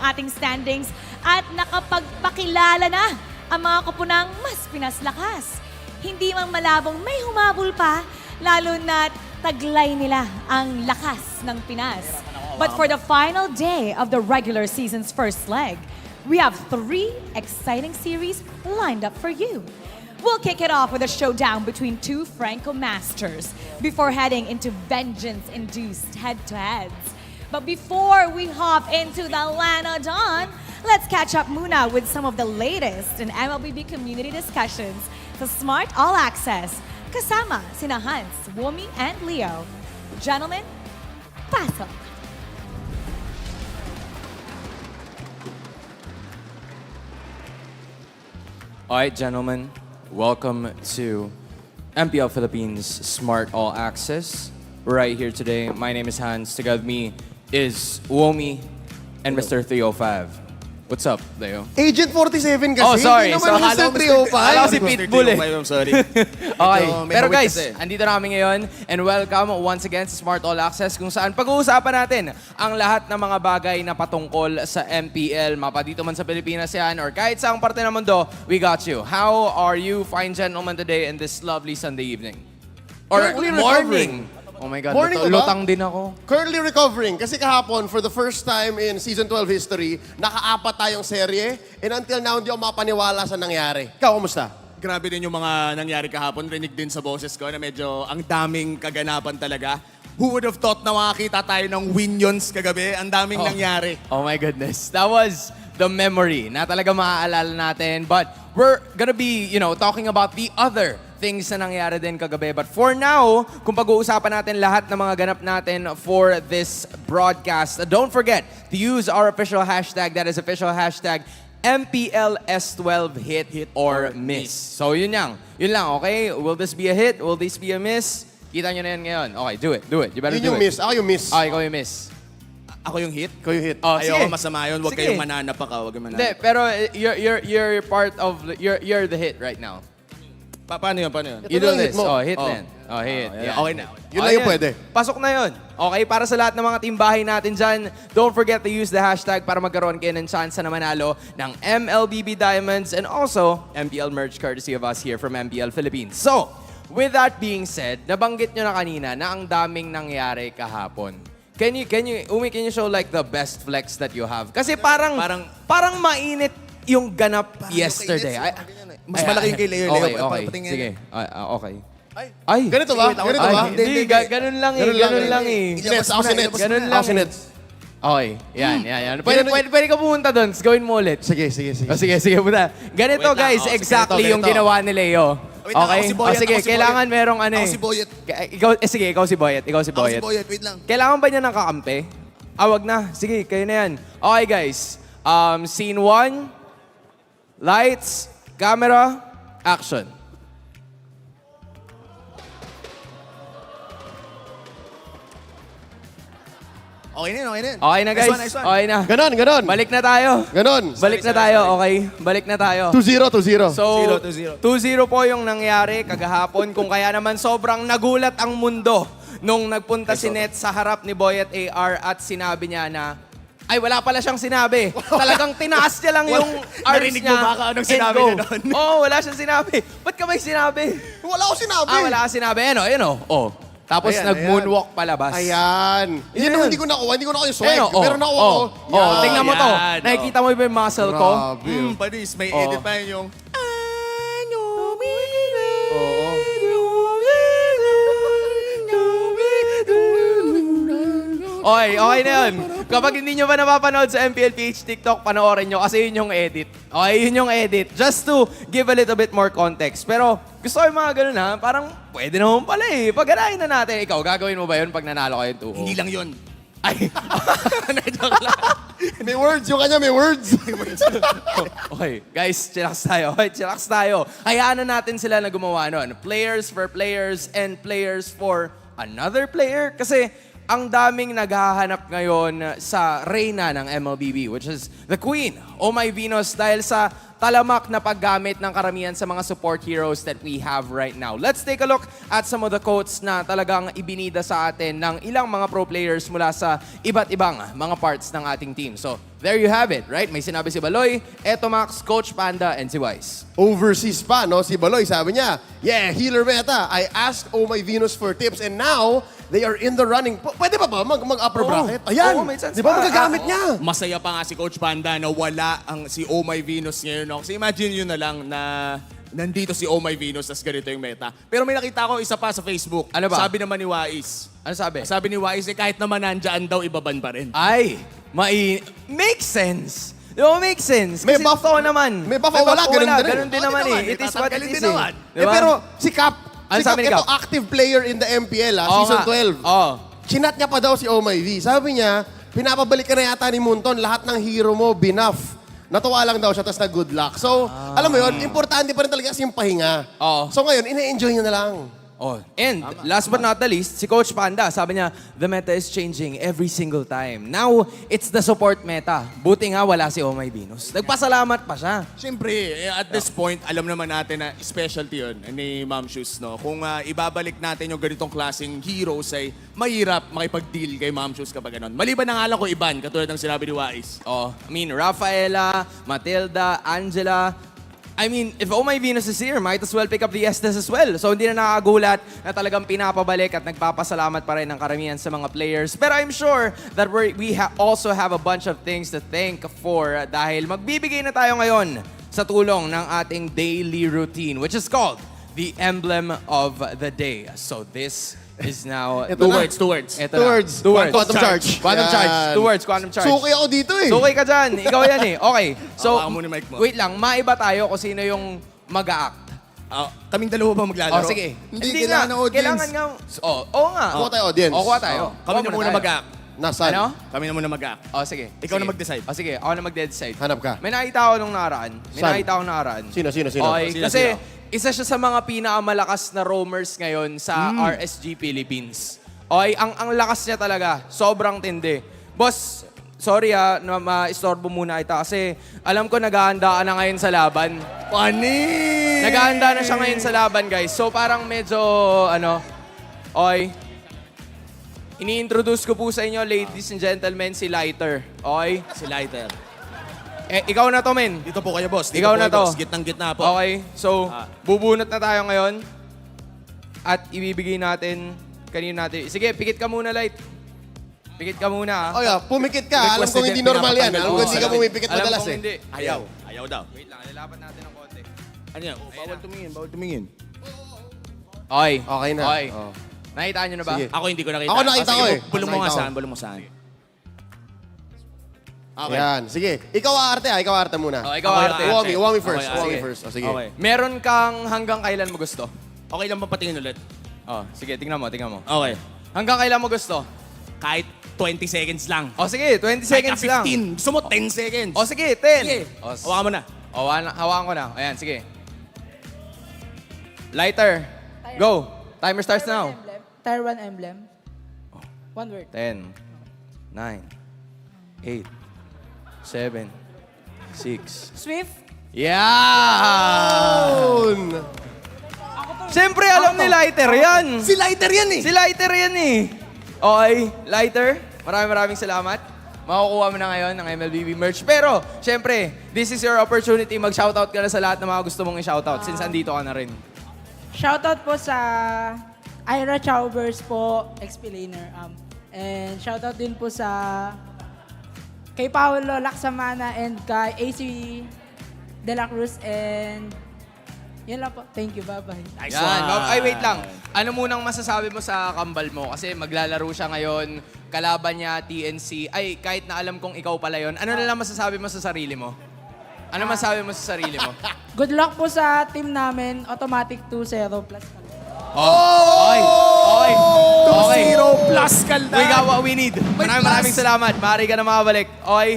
ng ating standings at nakapagpakilala na ang mga kupunang mas pinaslakas. Hindi mang malabong may humabol pa, lalo na't taglay nila ang lakas ng Pinas. But for the final day of the regular season's first leg, we have 3 exciting series lined up for you. We'll kick it off with a showdown between 2 Franco masters before heading into vengeance-induced head-to-heads. But before we hop into the Lana Dawn, let's catch up muna with some of the latest in MLBB community discussions sa Smart All Access, kasama sina Hans, Womi, and Leo. Gentlemen, pasok! All right, gentlemen, welcome to MPL Philippines Smart All Access. We're right here today. My name is Hans. Together with me is Womi and Mr. 305. What's up, Leo? Agent 47 kasi. Oh, sorry. Hindi naman Mr. 305. Akala ko si Pitbull eh. I'm sorry. Okay, May pero hawig guys, kasi. andito na kami ngayon and welcome once again sa Smart All Access kung saan pag-uusapan natin ang lahat ng mga bagay na patungkol sa MPL. Mapa dito man sa Pilipinas yan or kahit saang parte ng mundo, we got you. How are you, fine gentlemen, today in this lovely Sunday evening? Or Currently morning? Oh my God, Morning ba? lutang din ako. Currently recovering kasi kahapon, for the first time in Season 12 history, naka-apat tayong serye and until now, hindi ako mapaniwala sa nangyari. Ikaw, kumusta? Grabe din yung mga nangyari kahapon. Rinig din sa boses ko na medyo ang daming kaganapan talaga. Who would have thought na makakita tayo ng Winions kagabi? Ang daming nangyari. Oh my goodness. That was the memory na talaga maaalala natin. But we're gonna be, talking about the other things na nangyari din kagabi. But for now, kung pag-uusapan natin lahat ng mga ganap natin for this broadcast, don't forget to use our official hashtag. That is official hashtag MPL S12 hit or miss. So yun lang. Yun lang, okay? Will this be a hit? Will this be a miss? Kita nyo na yan ngayon. Okay, do it. Do it. You better Yun do yung it. miss. Ako yung miss. Okay, ikaw yung miss. Ako yung hit? Ikaw yung hit. Oh, Ayoko sige. masama yun. Huwag Sige. kayong mananap ka. Huwag kayong Hindi, mananap. pero you're part of, you're the hit right now. Paano yun? Paano yun? You Ito do lang hit this. mo. Oh, hit Oh. then. Oh, hit. Oh, Yeah. okay na. Yun lang yung pwede. Pasok na yun. Okay, para sa lahat ng mga teambahay natin dyan, don't forget to use the hashtag para magkaroon kayo ng chance na manalo ng MLBB Diamonds and also MPL merch courtesy of us here from MPL Philippines. So, with that being said, nabanggit nyo na kanina na ang daming nangyari kahapon. Can you show like the best flex that you have? Kasi parang mainit yung ganap yesterday. Mas malaki yung kay Leo. Okay, Leo, okay. patingin. Sige. Okay. Ay. Ganito ba? Ganito ba? Hindi, ganun lang eh. Ganun lang eh. Sinets, ako sinets. Ganun Ako lang. sinets. Okay, yan. Pwede ka pumunta doon. Gawin mo ulit. Sige. Oh, sige, punta. Ganito Wait lang. guys, Oh, sige, exactly ganito. yung ginawa ni Leo. Wait lang, Okay? ako si Boyet, sige, ako si kailangan Boyet. merong ano Ako eh. si Boyet. Sige, ikaw si Boyet. Ako si Boyet, wait lang. Kailangan ba niya ng kakampi? Wag na. Sige, kayo na yan. Okay guys, scene 1, lights, camera, action. Okay na yun. Okay na guys. Nice one. Okay na. Ganon. Balik na tayo. Ganon. Balik na tayo, okay? Balik na tayo. 2-0. So, 2-0. 2-0 po yung nangyari kagahapon. Kung kaya naman sobrang nagulat ang mundo nung nagpunta si Net sa harap ni Boyet AR at sinabi niya na, ay, wala pala siyang sinabi. Talagang tinaas niya lang yung arms Narinig niya. mo ba kung anong and sinabi go. niya doon? Oo, wala siyang sinabi. Ba't ka may sinabi? Wala ako sinabi. Wala ka sinabi. Ayun o. Oh. Tapos Ayan, nag-moonwalk palabas. Ayan. Yan ang hindi ko nakuha. Hindi ko nakuha yung swag. Ayun, Pero nakuha ko. Yan. Tingnan mo to. Yan, Nakikita mo ba yung muscle ko? Grabe. Panis, may Oh. edit pa yun yung... Oo. Okay na yun. Kapag hindi nyo pa napapanood sa Mpl-Ph TikTok, panoorin nyo kasi yun yung edit. Okay, yun yung edit. Just to give a little bit more context. Pero gusto ko yung mga ganun ha, parang pwede naman pala eh. Pag-ganahin na natin. Ikaw, gagawin mo ba yun pag nanalo kayo 2-0? Hindi lang yun. Ay. Joke lang. May words. Yung kanya may words. Okay, guys, chillax tayo. Okay, chillax tayo. Hayaan na natin sila na gumawa nun. Players for players and players for another player. Kasi ang daming naghahanap ngayon sa reyna ng MLBB, which is the Queen, OMG Venus, dahil sa talamak na paggamit ng karamihan sa mga support heroes that we have right now. Let's take a look at some of the quotes na talagang ibinida sa atin ng ilang mga pro players mula sa iba't ibang mga parts ng ating team. So, there you have it, right? May sinabi si Baloy, Etomax, Coach Panda, and si Wise. Overseas pa, no? Si Baloy, sabi niya, yeah, healer meta. I asked OMG Venus for tips and now they are in the running. Pwede pa ba mag-upper bracket? Ayan, Oo, may chance di ba pa. magagamit niya? Masaya pa nga si Coach Panda na wala si OMG Venus ngayon. No? Kasi imagine yun na lang na nandito si OMG Venus tas ganito yung meta. Pero may nakita ko isa pa sa Facebook. Ano ba? Sabi naman ni Wais. Ano sabi? Sabi ni Wais, kahit naman nandyan daw, ibaban pa rin. Ay, makes sense. Di ba, makes sense? May Kasi buff- totoo naman. may buff o wala, ganun din rin. Ganun din naman eh. It is what it Tatanggalin is din naman. eh. Di ba? pero si Cap, Ano si Cap, sabi ni ito Cap? active player in the MPL, Oo season nga. 12. Oo. Chinat niya pa daw si OMG V. Sabi niya, pinapabalik ka na yata ni Munton, lahat ng hero mo, binuff. Natuwa lang daw siya, tapos na good luck. So, alam mo yun, importante pa rin talaga kasi yung pahinga. Oo. So ngayon, ine-enjoy niya na lang. Oh, and last but not the least, si Coach Panda, sabi niya, the meta is changing every single time. Now, it's the support meta. Buti nga wala si OMG Venus. Nagpasalamat pa siya. Siyempre, at this point, alam naman natin na specialty yun ni Ma'am Shoes. No? Kung ibabalik natin yung ganitong klaseng heroes ay mahirap makipag-deal kay Ma'am Shoes kapag ganon. Maliban na nga lang ko iban, katulad ng sinabi ni Wais. Oh, I mean, Rafaela, Matilda, Angela. I mean, if OMG Venus is here, might as well pick up the S12 as well. So hindi na nakakagulat na talagang pinapabalik at nagpapasalamat pa rin ng karamihan sa mga players. Pero I'm sure that we also have a bunch of things to thank for dahil magbibigay na tayo ngayon sa tulong ng ating daily routine, which is called the Emblem of the Day. So this is now... Ito na. Two words. Ito Two na. words. Two words. Quantum charge. Quantum Yan. charge. 2 words, quantum charge. Suki ako dito eh. Suki ka dyan. Ikaw yan eh. Okay. So, Hawakan mo ni mic mo. wait lang. Maiba tayo kung sino yung mag-a-act. Kaming dalawa ba maglalaro? Oh, sige. Hindi, kailangan ng audience. Kailangan nga. Oo nga. Kuha tayo audience. O, kuha tayo. Kami na Kuha muna tayo. mag-act. Nasaan? Ano? Kami na muna mag-act. O, sige. Ikaw Sige. na mag-decide. O, sige. Ako na mag-decide. Hanap ka. May nakita ako nung nakaraan. Saan? Sino? Okay. Sino, Kasi, sino? isa siya sa mga pinakamalakas na roamers ngayon sa RSG Philippines. Okay, ang lakas niya talaga. Sobrang tindi. Boss, sorry na ma-istorbo muna kita kasi alam ko naghahanda ka na ngayon sa laban. Funny! Naghahanda na siya ngayon sa laban, guys. So parang medyo, okay. Ini-introduce ko po sa inyo, ladies and gentlemen, si Lighter. Okay? Si Lighter. Ikaw na to, men. Dito po kayo, boss. Dito Ikaw po na kayo, to. boss. Gitnang-gitna po. Okay, so bubunot na tayo ngayon at ibibigay natin kanino natin. Sige, pikit ka muna, Light. Pikit ka muna, Oh yeah, pumikit ka. Alam kong hindi normal yan. Alam kong hindi ka pumipikit Alam madalas kong eh. hindi. Ayaw. Ayaw daw. Wait lang, lalaban natin ng konti. Ano yan? Bawal tumingin, bawal tumingin. Okay. Okay na. Okay. Oh. Nakita nyo na ba? Sige. Ako hindi ko nakita. Ako nakita ko eh. Bulong mo nga Nakita ko. saan, bulong mo saan. Okay. Yan, sige. Ikaw aarte Ikaw aarte muna. Oh, ikaw Ako arte. Uwami, uwami first. Okay, Uwami sige. first. O sige. Okay. Meron kang hanggang kailan mo gusto? Okay lang ba patingin ulit? Oh, sige, tingnan mo. Okay. Hanggang kailan mo gusto? Kahit 20 seconds lang. Oh, sige, 20 seconds lang. 15. Gusto mo 10 seconds. Oh, sige, 10. Sige. Oh, Hawakan mo na. hawakan ko na. Ayan, sige. Lighter. Go. Timer starts now. Tier 1 emblem. One word. 10, 9, 8, 7, 6. Swift. Yeah! Yun. Siyempre, alam ni Lighter yan. Si Lighter yan eh. Si Lighter yan eh. Okay, Lighter, maraming salamat. Makukuha mo na ngayon ng MLBB merch. Pero, siyempre, this is your opportunity. Mag-shoutout ka na sa lahat ng mga gusto mong i-shoutout since andito ka na rin. Shoutout po sa Ira Chowbers po, explainer. And shoutout din po sa kay Paolo Laksamana and kay AC De La Cruz and yun lang po. Thank you. Bye-bye. Nice Yan. one. Ay, wait lang. Ano munang masasabi mo sa kambal mo? Kasi maglalaro siya ngayon, kalaban niya, TNC. Ay, kahit na alam kong ikaw pala yon. Ano na lang masasabi mo sa sarili mo? Ano masasabi mo sa sarili mo? Good luck po sa team namin. Automatic 2-0 plus. Okay. Okay. Okay. 2-0 plus kalda. We got what we need. May Maraming plus. salamat. Maaari ka na makabalik. Okay.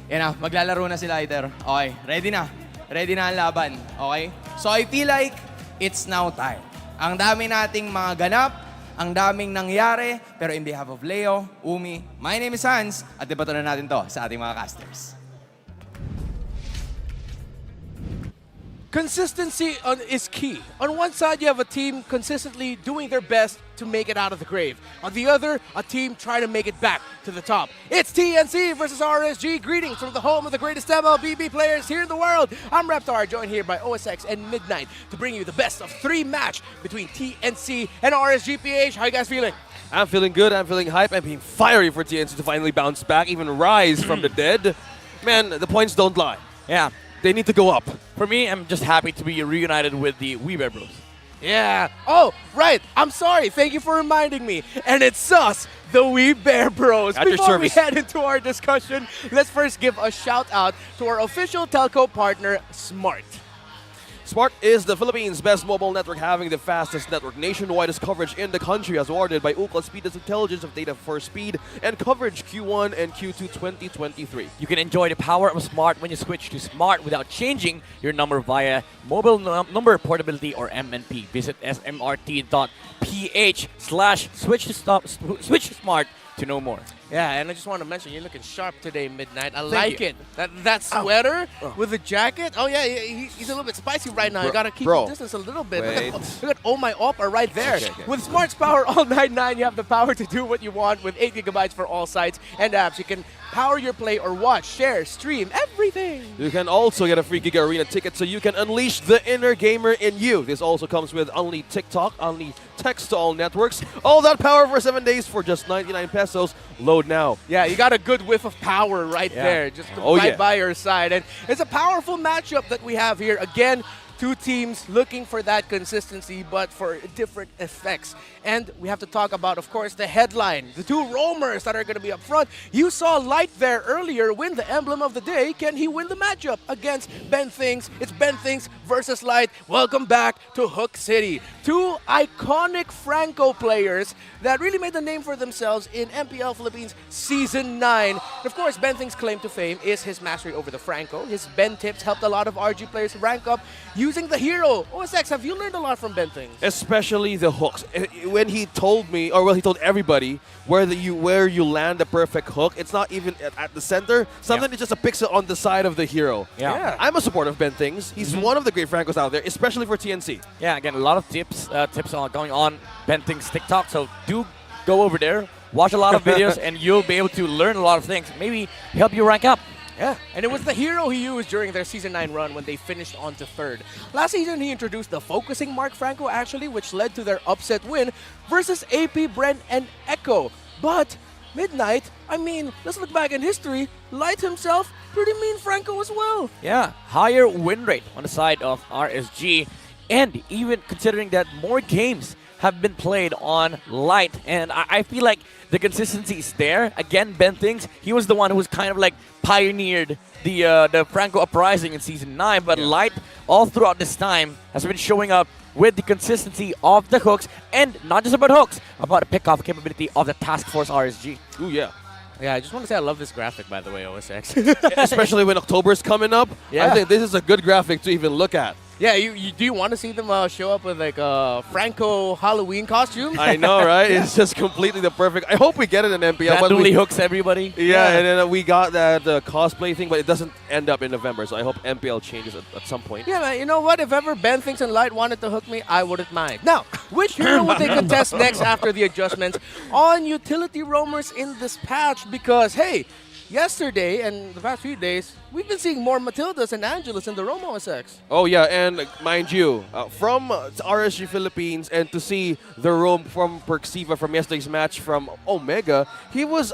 Yan na. Maglalaro na si Lighter. Okay. Ready na. Ready na ang laban. Okay? So I feel like it's now time. Ang dami nating mga ganap, Ang daming nangyari, pero in behalf of Leo, Umi, my name is Hans, at debato na natin to sa ating mga casters. Consistency is key. On one side, you have a team consistently doing their best to make it out of the grave. On the other, a team trying to make it back to the top. It's TNC versus RSG. Greetings from the home of the greatest MLBB players here in the world. I'm Reptar, joined here by OSX and Midnight to bring you the best of 3 match between TNC and RSG PH. How you guys feeling? I'm feeling good, I'm feeling hype, I'm being fiery for TNC to finally bounce back, even rise from the dead. Man, the points don't lie. Yeah. They need to go up. For me, I'm just happy to be reunited with the We Bear Bros. Yeah. Oh, right. I'm sorry. Thank you for reminding me. And it's us, the We Bear Bros. At your Before we service. head into our discussion, let's first give a shout out to our official telco partner, Smart. Smart is the Philippines' best mobile network, having the fastest network nationwide coverage in the country, as awarded by Ookla Speed's Intelligence of Data for Speed and Coverage Q1 and Q2 2023. You can enjoy the power of Smart when you switch to Smart without changing your number via mobile number portability or MNP. Visit smrt.ph/switch to Smart to know more. Yeah, and I just want to mention, you're looking sharp today, Midnight. I like it. That sweater with the jacket. Oh, yeah, he's a little bit spicy right now. You got to keep the distance a little bit. Wait. Look at Oh My Oppa right there. Okay. With Smart's Power All 99, you have the power to do what you want with 8 gigabytes for all sites and apps. You can power your play or watch, share, stream, everything. You can also get a free Giga Arena ticket so you can unleash the inner gamer in you. This also comes with only TikTok, only text to all networks. All that power for 7 days for just 99 pesos. Load now. Yeah, you got a good whiff of power right there, just right by your side. And it's a powerful matchup that we have here. Again, 2 teams looking for that consistency, but for different effects. And we have to talk about, of course, the headline, the 2 roamers that are going to be up front. You saw Light there earlier win the emblem of the day. Can he win the matchup against Ben Things? It's Ben Things versus Light. Welcome back to Hook City. 2 iconic Franco players that really made the name for themselves in MPL Philippines Season 9. And of course, Ben Things' claim to fame is his mastery over the Franco. His Ben tips helped a lot of RG players rank up using the hero. OSX, have you learned a lot from Ben Things? Especially the hooks. When he told me, or well, he told everybody where you land the perfect hook. It's not even at the center. Sometimes it's just a pixel on the side of the hero. Yeah. I'm a supporter of Ben Things. He's one of the great Francos out there, especially for TNC. Yeah, again, a lot of tips are going on Ben Things TikTok, so do go over there, watch a lot of videos, and you'll be able to learn a lot of things. Maybe help you rank up. Yeah, and it was the hero he used during their Season 9 run when they finished on to 3rd. Last season, he introduced the focusing Mark Franco, actually, which led to their upset win versus AP, BREN, and Echo. But Midnight, I mean, let's look back in history. Light himself, pretty mean Franco as well. Yeah, higher win rate on the side of RSG, and even considering that more games have been played on Light, and I feel like the consistency is there. Again, Ben Things, he was the one who was kind of like pioneered the Franco uprising in Season 9, but Light, all throughout this time, has been showing up with the consistency of the hooks, and not just about hooks, about the pick-off capability of the Task Force RSG. Ooh, yeah. Yeah, I just want to say I love this graphic, by the way, OSX. Especially when October's coming up. Yeah. I think this is a good graphic to even look at. Yeah, do you want to see them show up with like a Franco Halloween costume? I know, right? It's just completely the perfect. I hope we get it in MPL. but Randomly we, hooks everybody. yeah, and then we got that cosplay thing, but it doesn't end up in November, so I hope MPL changes at some point. Yeah, man, you know what? If ever Ben Things and Light wanted to hook me, I wouldn't mind. Now, which hero would they contest next after the adjustments on utility roamers in this patch? Because, hey, yesterday and the past few days, we've been seeing more Matildas and Angelas in the Romo SX. Oh yeah, and mind you, from RSG Philippines and to see the roam from Perxiva from yesterday's match from Omega,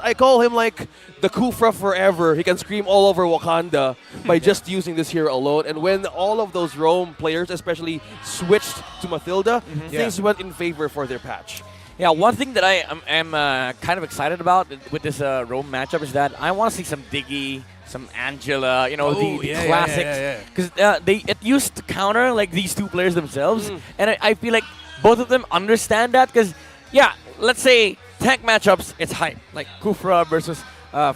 I call him like the Kufra forever. He can scream all over Wakanda by just using this hero alone. And when all of those roam players especially switched to Matilda, things went in favor for their patch. Yeah, one thing that I am kind of excited about with this Rome matchup is that I want to see some Diggy, some Angela, you know, the classics. Because it used to counter like these 2 players themselves, and I feel like both of them understand that. Because yeah, let's say tank matchups, it's hype, like Kufra versus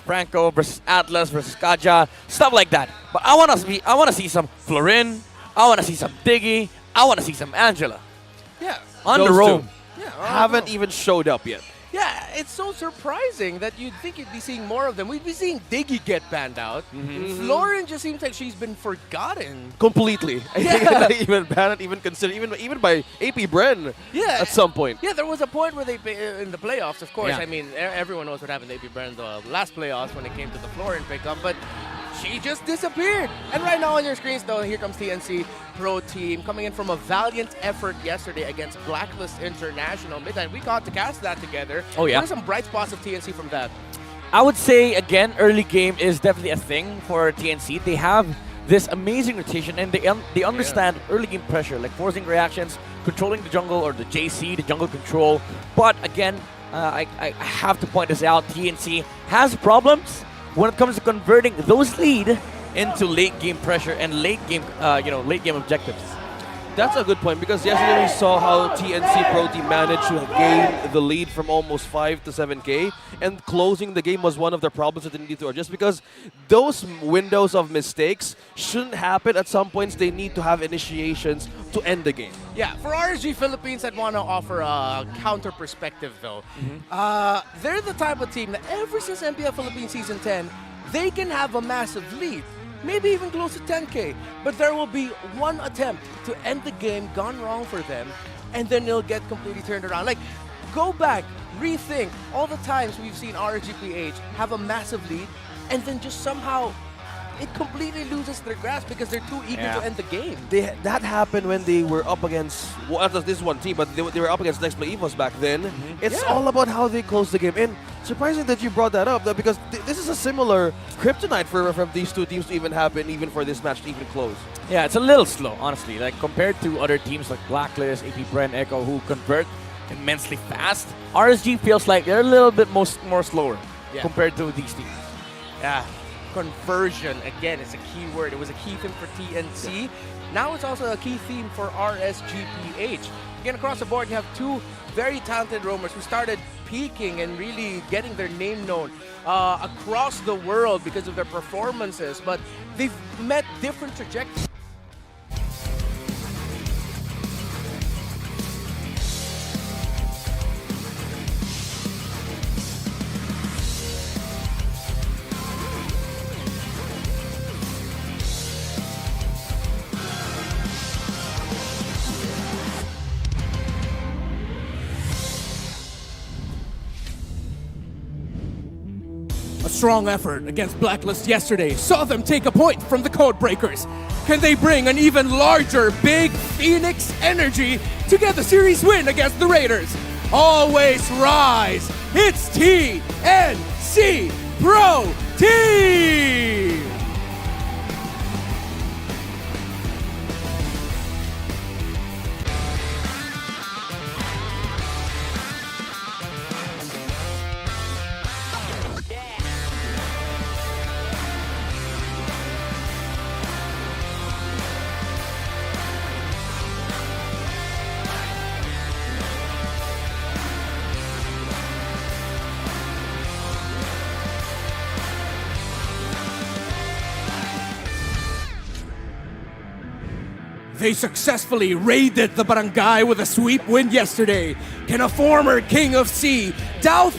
Franco versus Atlas versus Kaja, stuff like that. But I want to see some Florin, I want to see some Diggy, I want to see some Angela. Yeah. On the Those Rome. two. haven't even showed up yet. Yeah, it's so surprising that you'd think you'd be seeing more of them. We'd be seeing Diggy get banned out. Lauren just seems like she's been forgotten. Completely. Yeah. Not even banned, even considered, even by AP BREN at some point. Yeah, there was a point where they, in the playoffs, of course, Yeah. I mean, everyone knows what happened to AP BREN the last playoffs when it came to the Florin pickup, but she just disappeared. And right now on your screens, though, here comes TNC Pro Team coming in from a valiant effort yesterday against Blacklist International Midnight. We got to cast that together. Oh, yeah. What are some bright spots of TNC from that? I would say, again, early game is definitely a thing for TNC. They have this amazing rotation, and they understand early game pressure, like forcing reactions, controlling the jungle or the JC, the jungle control. But again, I have to point this out, TNC has problems when it comes to converting those lead into late game pressure and late game objectives. That's a good point because yesterday we saw how TNC Pro Team managed to gain the lead from almost 5 to 7K, and closing the game was one of the problems that they needed to adjust because those windows of mistakes shouldn't happen. At some points, they need to have initiations to end the game. Yeah, for RSG Philippines, I'd want to offer a counter perspective, though. They're the type of team that ever since Mpl-Philippines Season 10, they can have a massive lead. Maybe even close to 10K, but there will be one attempt to end the game gone wrong for them, and then they'll get completely turned around. Like, go back, rethink all the times we've seen RSG PH have a massive lead, and then just somehow it completely loses their grasp because they're too eager to end the game. That happened when they were up against, well, not just this one team, but they were up against Next Play EVOS back then. It's all about how they close the game. And surprising that you brought that up, because this is a similar kryptonite from these two teams to even happen, even for this match to even close. Yeah, it's a little slow, honestly. Like compared to other teams like Blacklist, AP BREN, Echo, who convert immensely fast, RSG feels like they're a little bit more slower compared to these teams. Yeah, conversion, again, is a key word. It was a key theme for TNC. Now it's also a key theme for RSG PH. Again, across the board, you have two very talented roamers who started peaking and really getting their name known across the world because of their performances, but they've met different trajectories. A strong effort against Blacklist yesterday saw them take a point from the Codebreakers. Can they bring an even larger Big Phoenix energy to get the series win against the Raiders? Always rise! It's TNC Pro Team! They successfully raided the barangay with a sweep win yesterday. Can a former King of Sea douse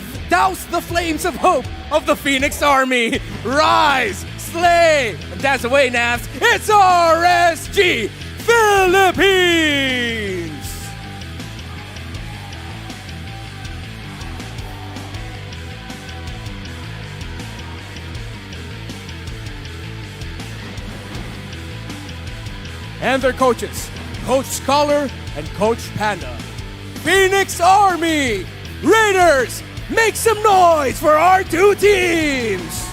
the flames of hope of the Phoenix Army? Rise, slay, and dance away, Navs. It's RSG Philippines! And their coaches, Coach Scholar and Coach Panda. Phoenix Army! Raiders, make some noise for our two teams!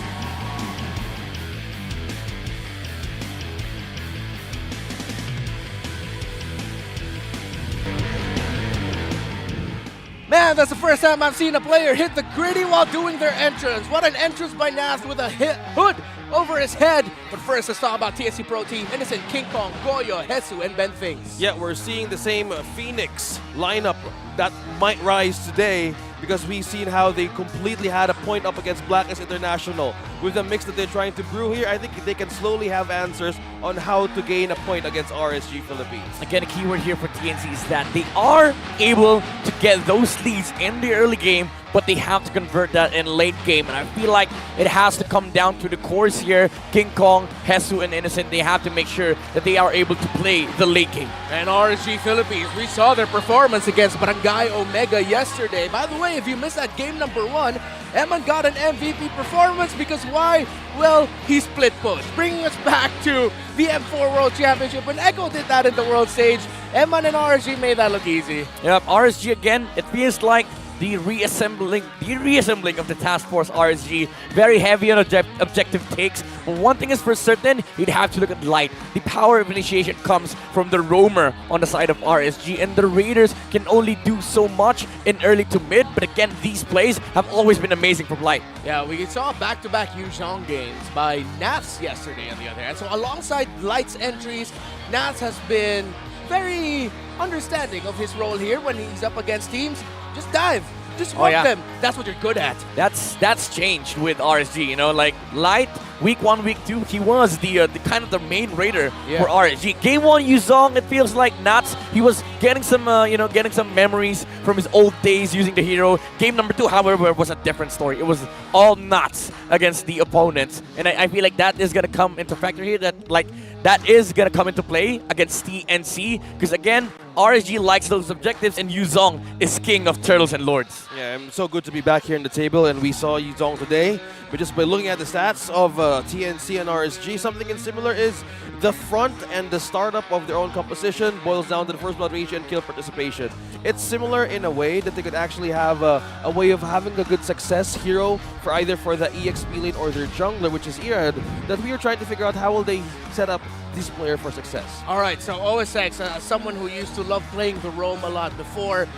Man, that's the first time I've seen a player hit the gritty while doing their entrance. What an entrance by Navs with a hood over his head. But first, let's talk about TNC Pro Team. Innocent, King Kong, Goyo, Hesu, and Ben Things. Yeah, we're seeing the same Phoenix lineup that might rise today because we've seen how they completely had a point up against Blacklist International. With the mix that they're trying to brew here, I think they can slowly have answers on how to gain a point against RSG Philippines. Again, a keyword here for TNC is that they are able to get those leads in the early game, but they have to convert that in late game. And I feel like it has to come down to the cores here. King Kong, Hesu, and Innocent, they have to make sure that they are able to play the late game. And RSG Philippines, we saw their performance against Barangay Omega yesterday. By the way, if you missed that game number 1, Eman got an MVP performance because why? Well, he split push, bringing us back to the M4 World Championship. When Echo did that in the world stage, Eman and RSG made that look easy. Yep, RSG again, it feels like the reassembling of the task force RSG. Very heavy on objective takes. But one thing is for certain, you'd have to look at Light. The power of initiation comes from the roamer on the side of RSG, and the Raiders can only do so much in early to mid. But again, these plays have always been amazing from Light. Yeah, we saw back-to-back Yuzhong games by Nats yesterday on the other hand. So alongside Light's entries, Nats has been very understanding of his role here when he's up against teams. Just dive. Just work them. That's what you're good at. That's changed with RSG. You know, like Light, week 1, week 2, he was the kind of the main raider for RSG. Game 1, Yuzhong, it feels like Nats. He was getting some getting some memories from his old days using the hero. Game number 2, however, was a different story. It was all Nats against the opponents, and I feel like that is gonna come into factor here. That is gonna come into play against TNC because again, RSG likes those objectives, and Yuzhong is king of turtles and lords. Yeah, I'm so good to be back here in the table, and we saw Yuzhong today. But just by looking at the stats of TNC and RSG, something similar is the front and the startup of their own composition boils down to the first blood ratio and kill participation. It's similar in a way that they could actually have a way of having a good success hero for either for the EXP lane or their jungler, which is Irad, that we were trying to figure out how will they set up this player for success. All right, so OSX, someone who used to love playing the roam a lot before,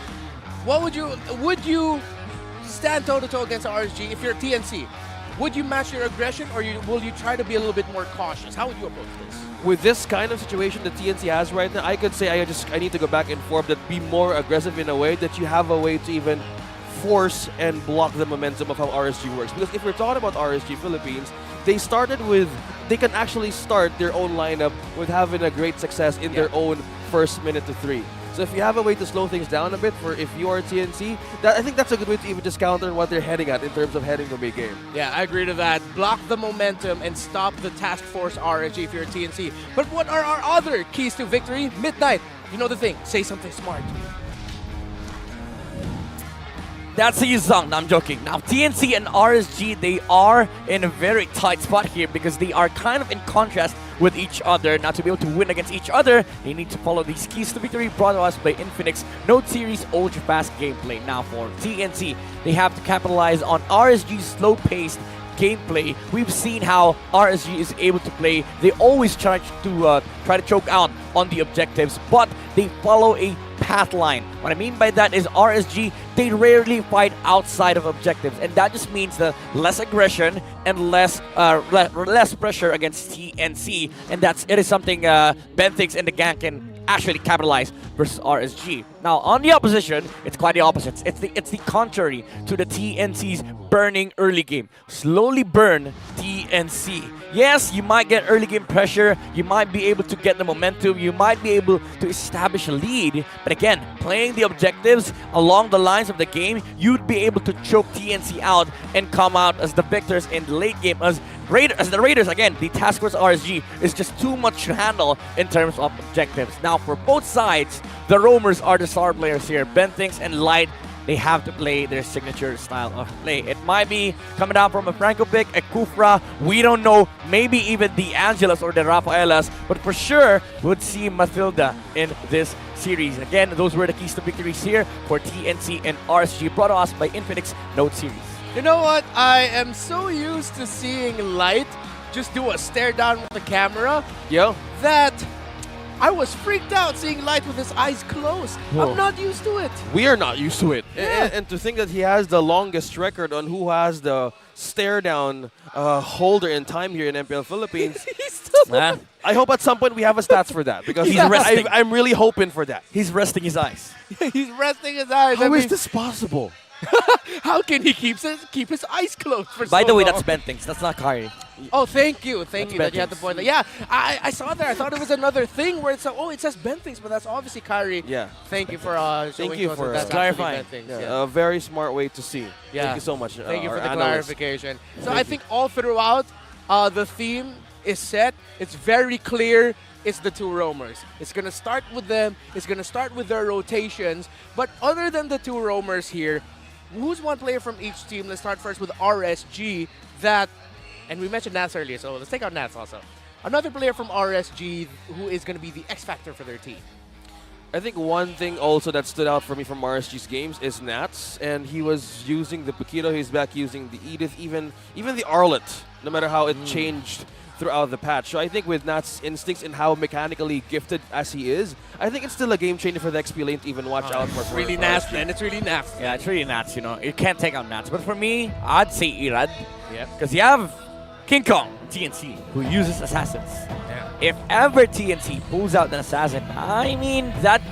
would you stand toe-to-toe against RSG if you're TNC? Would you match your aggression, or will you try to be a little bit more cautious? How would you approach this? With this kind of situation that TNC has right now, I could say I need to go back and forth, that be more aggressive in a way that you have a way to even force and block the momentum of how RSG works. Because if we're talking about RSG Philippines, they can actually start their own lineup with having a great success in their own first minute to 3. So if you have a way to slow things down a bit for if you are TNC, I think that's a good way to even just counter what they're heading at in terms of heading to big game. Yeah, I agree to that. Block the momentum and stop the task force RSG if you're TNC. But what are our other keys to victory? Midnight, you know the thing, say something smart. That's a Yuzhong. No, I'm joking. Now, TNC and RSG, they are in a very tight spot here because they are kind of in contrast with each other. Now, to be able to win against each other, they need to follow these keys to victory brought to us by Infinix Note Series ultra-fast gameplay. Now, for TNC, they have to capitalize on RSG's slow-paced gameplay. We've seen how RSG is able to play. They always try to choke out on the objectives, but they follow a path line. What I mean by that is RSG, they rarely fight outside of objectives, and that just means the less aggression and less pressure against TNC, and it is something Benthinx and the gang can actually capitalize versus RSG. Now, on the opposition, it's quite the opposite. It's the contrary to the TNC's burning early game. Slowly burn TNC. Yes, you might get early game pressure, you might be able to get the momentum, you might be able to establish a lead, but again, playing the objectives along the lines of the game, you'd be able to choke TNC out and come out as the victors in the late game. As the Raiders, again, the task force RSG is just too much to handle in terms of objectives. Now, for both sides, the roamers are the star players here. Benthinx and Light, they have to play their signature style of play. It might be coming down from a Franco pick, a Kufra, we don't know, maybe even the Angelas or the Rafaelas, but for sure, we'd see Mathilda in this series. Again, those were the keys to victories here for TNC and RSG, brought to us by Infinix Note Series. You know what? I am so used to seeing Light just do a stare down with the camera that I was freaked out seeing Light with his eyes closed. Whoa. I'm not used to it. We are not used to it. Yeah. And to think that he has the longest record on who has the stare down holder in time here in MPL Philippines. I hope at some point we have a stats for that, because I'm really hoping for that. He's resting his eyes. He's resting his eyes. How is this possible? How can he keep his eyes closed for so By the way, long? that's Benthinx. That's not Kyrie. Oh, thank you that you had to Bentings. point that. Yeah, I saw that. I thought it was another thing where it's it says Bentings, but that's obviously Kyrie. Yeah. Thank you for showing you to us for, that that's clarifying. actually Bentings. Yeah, a very smart way to see. Yeah. Thank you so much. Thank you for our the analyst. clarification. So I think all throughout, the theme is set. It's very clear. It's the two roamers. It's going to start with them. It's going to start with their rotations. But other than the two roamers here, who's one player from each team? Let's start first with RSG that, and we mentioned Nats earlier, so let's take out Nats also. Another player from RSG who is going to be the X factor for their team. I think one thing also that stood out for me from RSG's games is Nats, and he was using the Paquito, he's back using the Edith, even the Arlet, no matter how it changed throughout the patch. So I think with Nats' instincts and how mechanically gifted as he is, I think it's still a game changer for the XP lane to even watch out for. It's really nasty, and it's really nasty. Yeah, it's really Nats, you know. You can't take out Nats. But for me, I'd say Irad. Yep. Because you have King Kong, TNC, who uses assassins. If ever TNC pulls out an assassin, I mean, that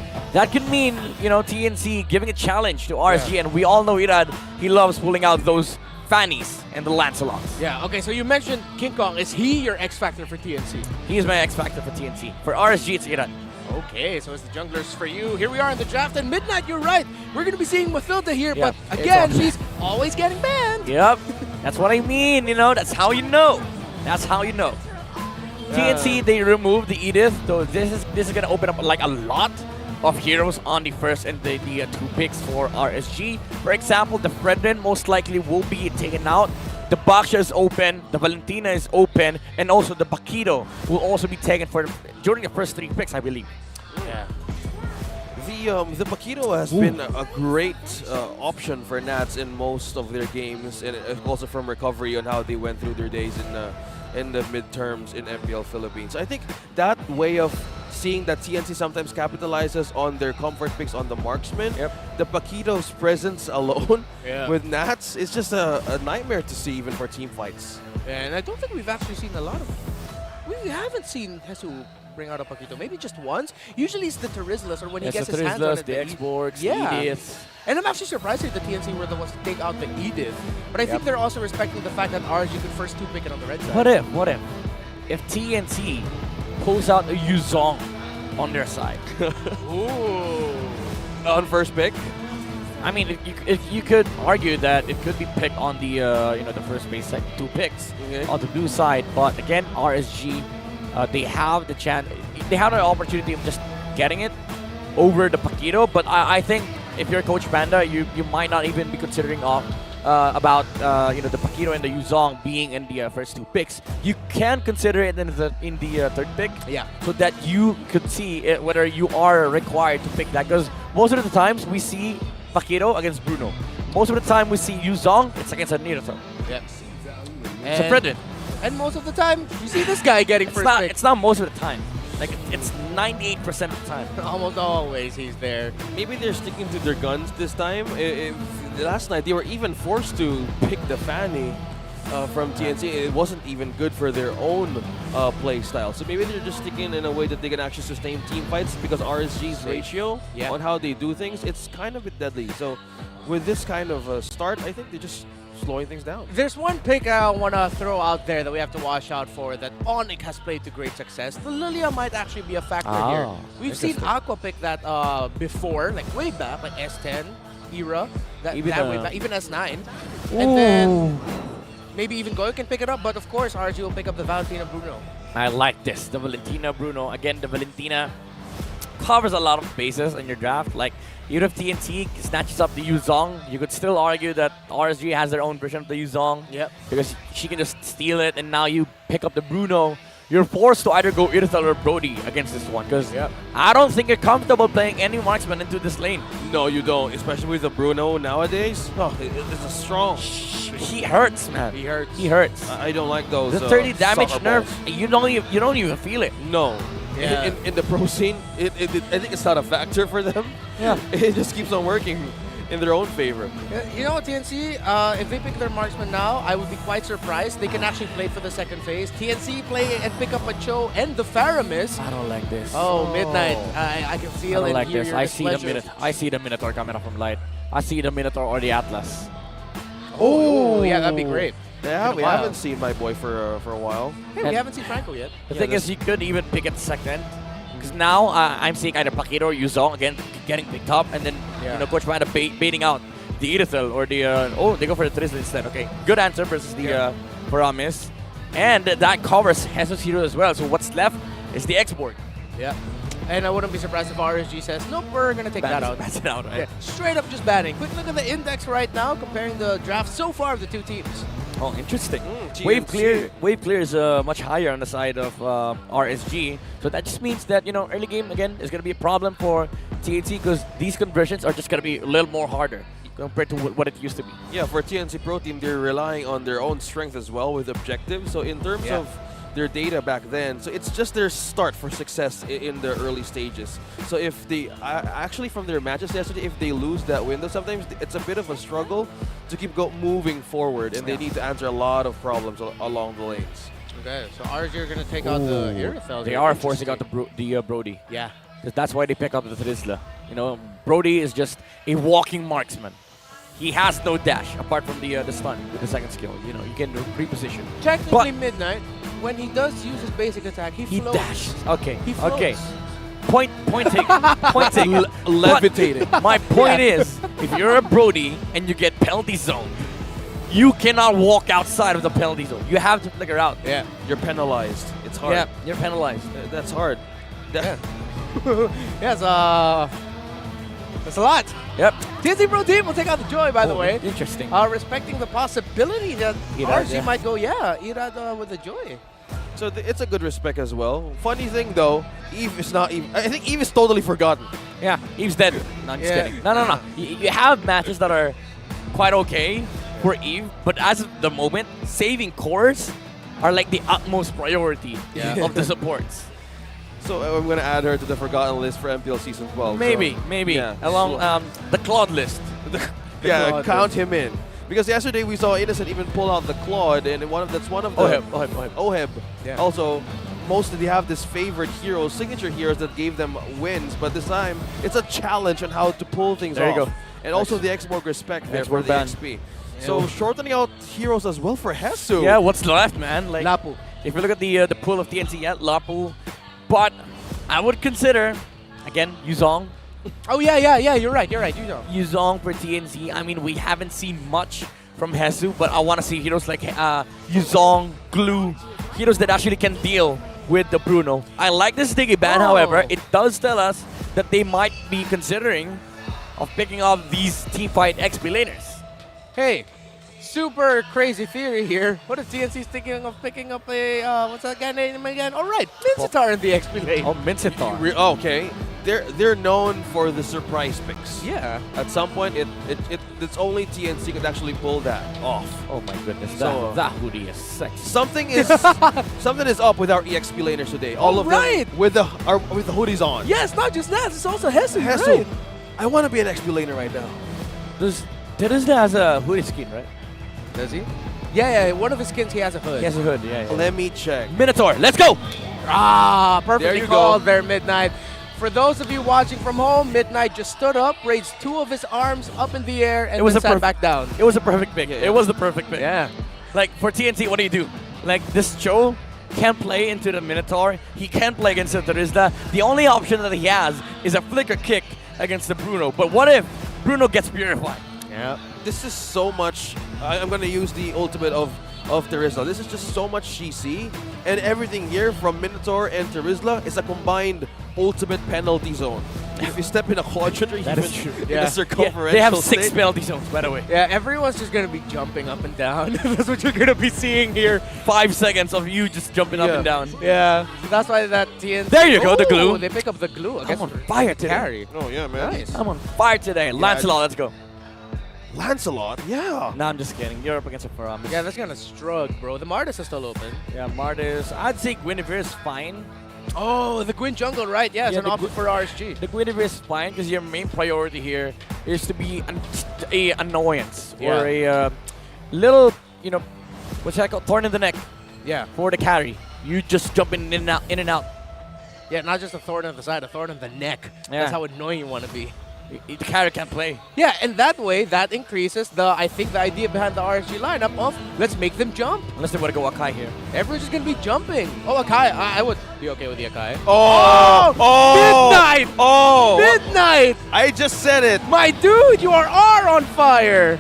could mean, you know, TNC giving a challenge to RSG. And we all know Irad, he loves pulling out those Fannies and the Lancelots. Yeah, okay, so you mentioned King Kong. Is he your X factor for TNC? He is my X factor for TNC. For RSG, it's Irad. Okay, so it's the junglers for you. Here we are in the draft, and Midnight, you're right. We're going to be seeing Mathilda here, Yeah, but it's again, awesome. she's always getting banned. Yep, that's what I mean, you know, that's how you know. That's how you know. TNC, they removed the Edith, so this is gonna open up like a lot of heroes on the first and the two picks for RSG. For example, the BREN most likely will be taken out. The Baksha is open, the Valentina is open, and also the Paquito will also be taken for during the first three picks, I believe. Yeah. The Paquito has been a great option for Nats in most of their games, and also from recovery on how they went through their days in the midterms in MPL Philippines. I think that way of seeing that TNC sometimes capitalizes on their comfort picks on the marksman, the Paquito's presence alone with Nats is just a nightmare to see even for team fights. And I don't think we've actually seen a lot of... We haven't seen Hesu bring out a Paquito. Maybe just once. Usually it's the Terizlas or when he gets his hands on it. the Xborgs, Yeah. Edith. And I'm actually surprised that the TNC were the ones to take out the Edith. But I think they're also respecting the fact that RSG could first two pick it on the red side. What if TNC pulls out a Yuzong on their side? Ooh. On first pick, I mean, if you could argue that it could be picked on the the first base side, two picks on the blue side, but again, RSG they have the chance, they have an opportunity of just getting it over the Paquito. But I think if you're Coach Panda, you might not even be considering about the Paquito and the Yuzong being in the first two picks. You can consider it in the third pick, so that you could see whether you are required to pick that. Because most of the times we see Paquito against Bruno. Most of the time we see Yuzong, it's against a Naruto. Yep. It's a Brendan. And most of the time, you see this guy getting first pick. It's not most of the time. Like it's 98% of the time. Almost always he's there. maybe they're sticking to their guns this time. Last night they were even forced to pick the Fanny from TNC. It wasn't even good for their own play style. So maybe they're just sticking in a way that they can actually sustain team fights, because RSG's ratio on how they do things, it's kind of a bit deadly. So with this kind of start, I think they're just slowing things down. There's one pick I want to throw out there that we have to watch out for that ONIC has played to great success. The Lilia might actually be a factor here. We've seen Aqua pick that before, like way back, like S10 era, that way back, even S9. And then maybe even Goyo can pick it up, but of course RG will pick up the Valentina Bruno. I like this. The Valentina Bruno. Again, the Valentina covers a lot of bases in your draft. Like, even if TNT snatches up the Yuzong, you could still argue that RSG has their own version of the Yuzong. Because she can just steal it, and now you pick up the Bruno. You're forced to either go Irithel or Brody against this one. Because I don't think you're comfortable playing any marksman into this lane. No, you don't, especially with the Bruno nowadays. Oh, it's a strong. He hurts, man. He hurts. He hurts. I don't like those. The 30 damage soccer nerf, balls. you don't even feel it. No. Yeah. In the pro scene, I think it's not a factor for them. Yeah. It just keeps on working in their own favor. You know what, TNC, if they pick their marksman now, I would be quite surprised. They can actually play for the second phase. TNC play and pick up a Cho and the Faramis. I don't like this. Oh, Midnight. I can I feel don't and like hear this. your displeasure. I see the Minotaur coming up from light. I see the Minotaur or the Atlas. Oh, yeah, that'd be great. Yeah, in a we while. haven't seen my boy for a while. Hey, we haven't seen Franco yet. The thing is, you could even pick it second. Because now I'm seeing either Paquito or Yuzong again getting picked up, and then Coach Panda baiting out the Irithel or the they go for the Tristan instead. Okay, good answer versus the Paramis, and that covers Jesus Hero as well. So what's left is the export. Yeah. And I wouldn't be surprised if RSG says, nope, we're going to take that out. Bats it out, right? Yeah, straight up just batting. Quick look at the index right now, comparing the draft so far of the two teams. Oh, interesting. TNC. Wave clear is much higher on the side of RSG, so that just means that early game again is going to be a problem for TNC because these conversions are just going to be a little more harder compared to what it used to be. Yeah, for TNC Pro Team, they're relying on their own strength as well with objectives. So in terms of their data back then, so it's just their start for success in the early stages. So if they actually from their matches yesterday, if they lose that window, sometimes it's a bit of a struggle to keep moving forward, and they need to answer a lot of problems along the lanes. Okay, so RSG are going to take out the Irithel. They are forcing out the Brody. Yeah. That's why they pick up the Trisla. Brody is just a walking marksman. He has no dash apart from the stun with the second skill. You can reposition. Technically Midnight, when he does use his basic attack, he floats. Dashes. Okay. He floats. Okay. Point taken. Point taken. Levitating. But my point is, if you're a Brody and you get penalty zone, you cannot walk outside of the penalty zone. You have to flicker out. Yeah. You're penalized. It's hard. Yeah, you're penalized. That's hard. Yeah. Yes, that's a lot. Yep. TNC Pro Team will take out the Joy, by the way. Interesting. Respecting the possibility that Irad, RSG might go, Irad with the Joy. So it's a good respect as well. Funny thing though, Eve is not Eve. I think Eve is totally forgotten. Yeah, Eve's dead. No, I'm just kidding. No. You have matches that are quite okay for Eve, but as of the moment, saving cores are like the utmost priority of the supports. So I'm gonna add her to the forgotten list for MPL Season 12. Maybe. Yeah. Along the Claude list. Count him in. Because yesterday we saw Innocent even pull out the Claude, and that's one of the Oheb. Yeah. Also, mostly they have this favorite heroes, signature heroes that gave them wins, but this time it's a challenge on how to pull things There off. you go. And also the Xborg respect there for Xborg the ban. XP. So shortening out heroes as well for Hesu. Yeah, what's left, man? Like Lapu. if you look at the pool of TNC, Lapu, but I would consider again Yuzong. Oh, yeah, you're right, you know. Yuzong for TNC. I mean, we haven't seen much from Hesu, but I want to see heroes like Yuzong, Glue, heroes that actually can deal with the Bruno. I like this Diggy ban, however. It does tell us that they might be considering of picking up these teamfight XP laners. Hey, super crazy theory here. What if TNC's thinking of picking up a, what's that guy name again? All right, Mincitar in the XP lane. Oh, Mincitar. Okay. They're known for the surprise picks. Yeah. At some point, it's only TNC could actually pull that off. Oh my goodness, So, that hoodie is sexy. Something is up with our EXP laners today. All of them with the hoodies on. Yes, not just that, it's also Hesu. Hesu, Right. I want to be an XP laner right now. Teresa has a hoodie skin, right? Does he? Yeah, one of his skins, he has a hood. He has a hood, yeah. Let me check. Minotaur, let's go! Perfectly There you called go. there, Midnight. For those of you watching from home, Midnight just stood up, raised two of his arms up in the air, and then sat back down. It was a perfect pick. It was the perfect pick. Yeah. Like, for TNT, what do? Like, this Joe can't play into the Minotaur. He can't play against the Teresa. The only option that he has is a flicker kick against the Bruno. But what if Bruno gets purified? Yeah. This is so much. I'm going to use the ultimate of Terizla. This is just so much CC, and everything here from Minotaur and Terizla is a combined ultimate penalty zone. If you step in a quadrant or even in a circumferential they have 6 state, penalty zones, by the way. Yeah, everyone's just going to be jumping up and down. That's what you're going to be seeing here. 5 seconds of you just jumping up and down. Yeah. That's why that TNT... There you go, the glue. They pick up the glue. I guess I'm on fire today. carry. Oh yeah, man. Nice. I'm on fire today. Lancelot, let's go. Lancelot, yeah. No, I'm just kidding. You're up against a Paramis. Yeah, that's going to struggle, bro. The Martis is still open. Yeah, Martis. I'd say Guinevere is fine. Oh, the Gwyn jungle, right? Yeah, it's Yeah, an the option for RSG. The Guinevere is fine because your main priority here is to be a annoyance or a little, what's that called? Thorn in the neck Yeah. for the carry. You just jump in and out. Yeah, not just a thorn on the side, a thorn on the neck. Yeah. That's how annoying you want to be. the carry can't play. Yeah, and that way, that increases I think the idea behind the RSG lineup of let's make them jump. Unless they want to go Akai here. Everyone's just going to be jumping. Oh, Akai. I would be okay with the Akai. Oh! Midnight! Oh! Midnight! I just said it. My dude, you are on fire!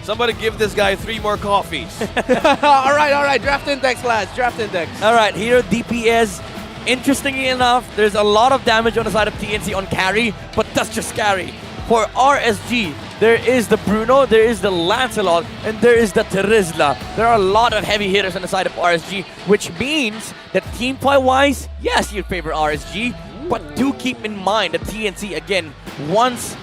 Somebody give this guy 3 more coffees. all right. Draft index, lads. Draft index. All right, hero DPS. Interestingly enough, there's a lot of damage on the side of TNC on carry, but that's just carry. For RSG, there is the Bruno, there is the Lancelot, and there is the Terizla. There are a lot of heavy hitters on the side of RSG, which means that team fight-wise, yes, you favor RSG, but do keep in mind that TNC, again, once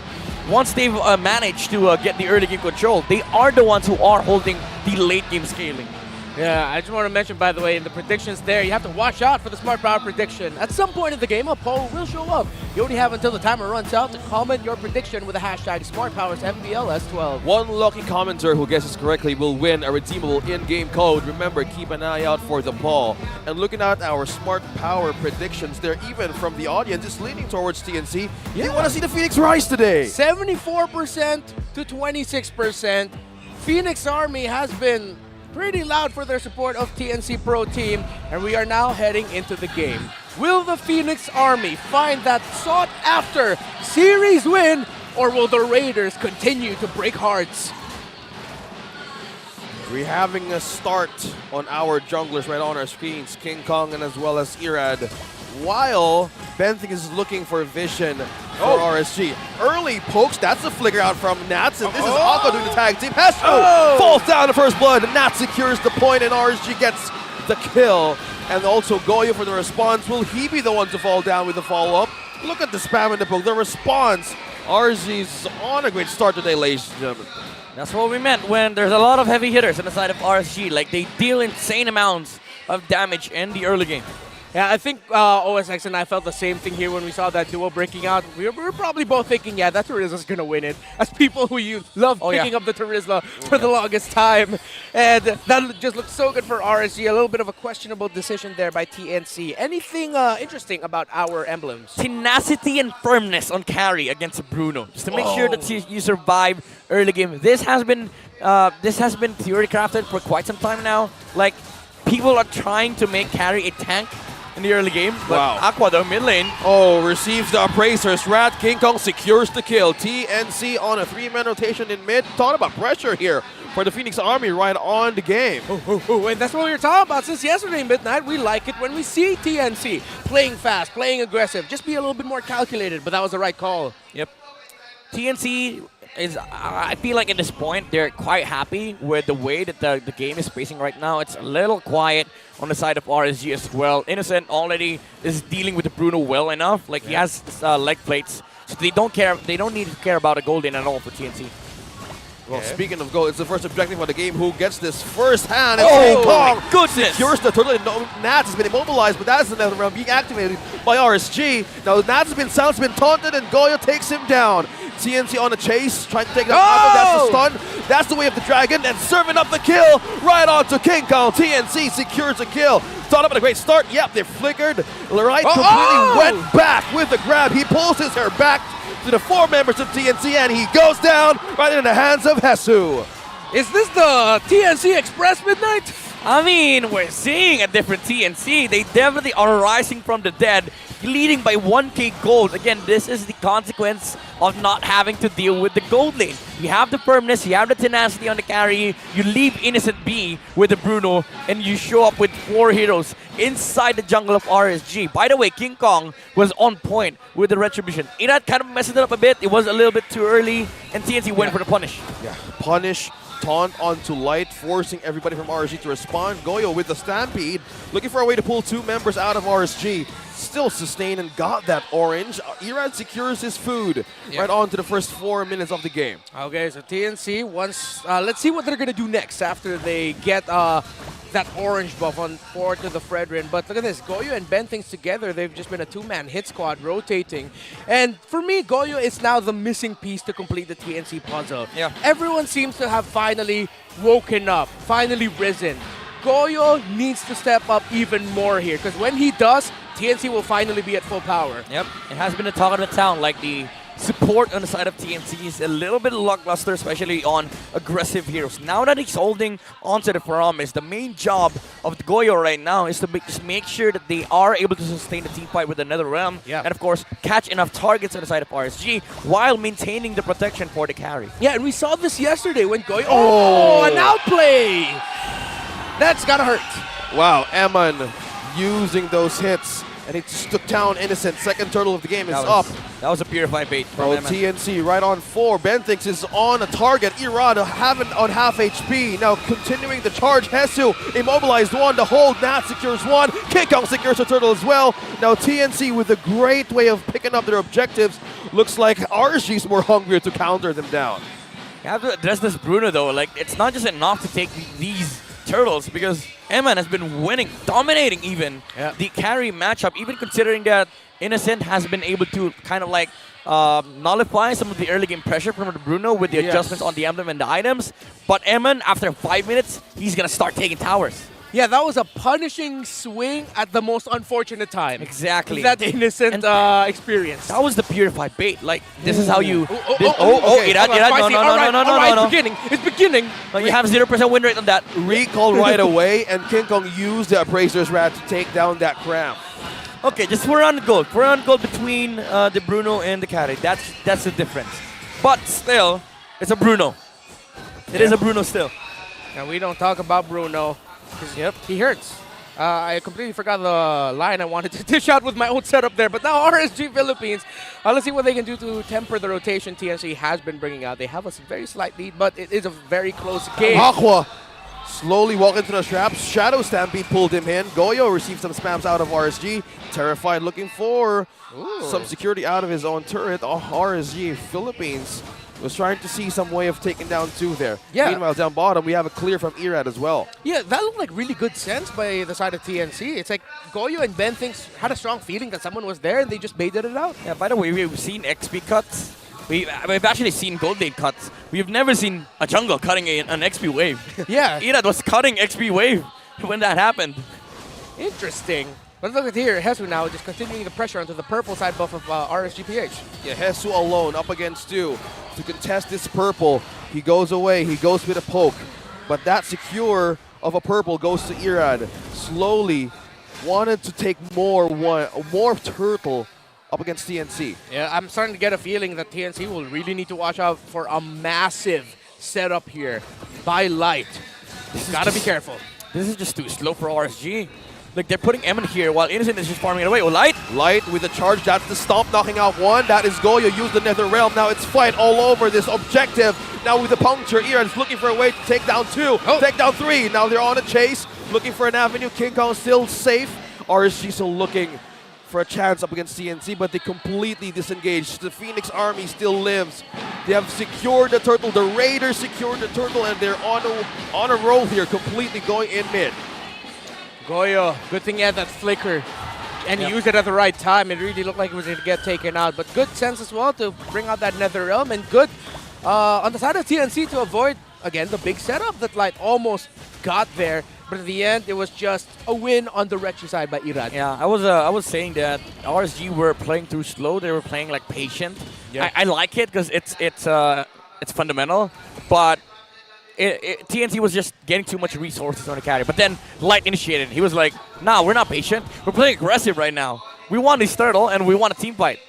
they've managed to get the early game control, they are the ones who are holding the late game scaling. Yeah, I just want to mention, by the way, in the predictions there, you have to watch out for the Smart Power prediction. At some point in the game, a poll will show up. You only have until the timer runs out to comment your prediction with the hashtag SmartPowersMPL-S12. One lucky commenter who guesses correctly will win a redeemable in-game code. Remember, keep an eye out for the ball. And looking at our Smart Power predictions, they're even from the audience. It's leaning towards TNC. They want to see the Phoenix rise today. 74% to 26%. Phoenix Army has been pretty loud for their support of TNC Pro Team, and we are now heading into the game. Will the Phoenix Army find that sought-after series win, or will the Raiders continue to break hearts? We're having a start on our junglers right on our screens, King Kong and as well as Irad, while Benthing is looking for vision for RSG. Early pokes, that's a flicker out from Nats, and this is Aqua doing the tag team. Hesho falls down to first blood, and Nats secures the point, and RSG gets the kill. And also Goyo for the response. Will he be the one to fall down with the follow-up? Look at the spam in the poke, the response. RSG's on a great start today, ladies and gentlemen. That's what we meant when there's a lot of heavy hitters on the side of RSG. Like, they deal insane amounts of damage in the early game. Yeah, I think OSX and I felt the same thing here when we saw that duo breaking out. We were probably both thinking, yeah, that Terizla's going to win it. As people who love picking up the Terizla for the longest time. And that just looked so good for RSG. A little bit of a questionable decision there by TNC. Anything interesting about our emblems? Tenacity and firmness on carry against Bruno. Just to make sure that you survive early game. This has been theory crafted for quite some time now. Like, people are trying to make carry a tank in the early game, but Aqua, the mid lane. Receives the appraisers. Rat King Kong secures the kill. TNC on a 3-man rotation in mid. Thought about pressure here for the Phoenix Army right on the game. And that's what we were talking about since yesterday, Midnight. We like it when we see TNC playing fast, playing aggressive. Just be a little bit more calculated, but that was the right call. Yep. TNC is, I feel like at this point, they're quite happy with the way that the game is pacing right now. It's a little quiet on the side of RSG as well. Innocent already is dealing with the Bruno well enough. Like, he has leg plates, so they don't care. They don't need to care about a gold in at all for TNC. Well, speaking of goal, it's the first objective of the game. Who gets this first hand? And King Kong goodness! Secures the turtle. Nats has been immobilized, but that's another round being activated by RSG. Now Nats has been silenced, been taunted, and Goyo takes him down. TNC on a chase, trying to take him out. That's the stun. That's the way of the dragon, and serving up the kill right onto King Kong. TNC secures a kill. Thought about a great start. Yep, they flickered. Right completely went back with the grab. He pulls his hair back to the 4 members of TNC, and he goes down right in the hands of Hesu. Is this the TNC Express, Midnight? I mean, we're seeing a different TNC. They definitely are rising from the dead, leading by 1k gold. Again, this is the consequence of not having to deal with the gold lane. You have the firmness, you have the tenacity on the carry, you leave Innocent B with the Bruno, and you show up with 4 heroes inside the jungle of RSG. By the way, King Kong was on point with the Retribution. Irad kind of messed it up a bit. It was a little bit too early, and TNC went for the punish. Yeah, punish. Taunt onto Light, forcing everybody from RSG to respond. Goyo with the Stampede, looking for a way to pull 2 members out of RSG. Still sustained and got that orange. Irad secures his food right on to the first 4 minutes of the game. Okay, so TNC once let's see what they're gonna do next after they get that orange buff on forward to the Fredrin. But look at this, Goyo and Benthings together, they've just been a 2-man hit squad rotating. And for me, Goyo is now the missing piece to complete the TNC puzzle. Yeah. Everyone seems to have finally woken up, finally risen. Goyo needs to step up even more here, because when he does, TNC will finally be at full power. Yep, it has been the talk of the town, like the support on the side of TNC is a little bit lackluster, especially on aggressive heroes. Now that he's holding onto the Promise, the main job of the Goyo right now is to just make sure that they are able to sustain the team fight with another realm, and of course, catch enough targets on the side of RSG while maintaining the protection for the carry. Yeah, and we saw this yesterday when Goyo... Oh, an outplay! That's gotta hurt. Wow, Eman using those hits. And he just took down Innocent. Second turtle of the game is up. That was a purified bait from Oh, Eman. TNC right on 4. Benthinx is on a target. Irad having on half HP. Now continuing the charge. Hesu immobilized one to hold. Nat secures one. King Kong secures a turtle as well. Now TNC with a great way of picking up their objectives. Looks like RSG's more hungrier to counter them down. You have to address this Bruno though. Like, it's not just enough to take these turtles because Eman has been winning, dominating even the carry matchup, even considering that Innocent has been able to kind of like nullify some of the early game pressure from the Bruno with the adjustments on the emblem and the items. But Eman, after 5 minutes, he's going to start taking towers. Yeah, that was a punishing swing at the most unfortunate time. Exactly. That Innocent experience. That was the purified bait. Like, this is how you... Okay. Irad, no. It's beginning. No, you have 0% win rate on that. Recall right away, and King Kong used the Appraiser's Rat to take down that cram. Okay, just 4 on gold. 4 on gold between the Bruno and the carry. That's the difference. But still, it's a Bruno. It is a Bruno still. And we don't talk about Bruno. Yep, he hurts. I completely forgot the line I wanted to dish out with my own setup there. But now RSG Philippines, let's see what they can do to temper the rotation TNC has been bringing out. They have a very slight lead, but it is a very close game. Aqua slowly walk into the traps. Shadow Stampede pulled him in. Goyo received some spams out of RSG. Terrified, looking for some security out of his own turret. RSG Philippines was trying to see some way of taking down 2 there. Yeah. Meanwhile, down bottom, we have a clear from Irad as well. Yeah, that looked like really good sense by the side of TNC. It's like Goyo and Benthinx had a strong feeling that someone was there and they just baited it out. Yeah, by the way, we've seen XP cuts. We've actually seen Gold Date cuts. We've never seen a jungle cutting an XP wave. Yeah. Irad was cutting XP wave when that happened. Interesting. But look at here, Hesu now just continuing the pressure onto the purple side buff of RSG PH. Yeah, Hesu alone up against 2 to contest this purple. He goes away, he goes with a poke. But that secure of a purple goes to Irad. Slowly wanted to take more turtle up against TNC. Yeah, I'm starting to get a feeling that TNC will really need to watch out for a massive setup here by Light. Gotta be careful. This is just too slow for RSG. Like, they're putting Eman here while Innocent is just farming it away. Oh, Light! Light with the charge, that's the stomp, knocking out 1. That is Goyo, use the Nether Realm. Now it's fight all over this objective. Now with the puncture, Iran is looking for a way to take down 2, take down 3. Now they're on a chase, looking for an avenue. King Kong still safe. RSG still looking for a chance up against TNC, but they completely disengaged. The Phoenix army still lives. They have secured the turtle. The Raiders secured the turtle, and they're on a roll here, completely going in mid. Goyo, good thing he had that flicker. And he used it at the right time. It really looked like it was going to get taken out. But good sense as well to bring out that Nether Realm. And good on the side of TNC to avoid, again, the big setup that Light almost got there. But at the end, it was just a win on the Retchy side by Irad. Yeah, I was saying that RSG were playing too slow. They were playing like patient. Yeah. I like it because it's fundamental, but TNC was just getting too much resources on the carry. But then Light initiated. He was like, "Nah, we're not patient. We're playing aggressive right now. We want this turtle and we want a team fight."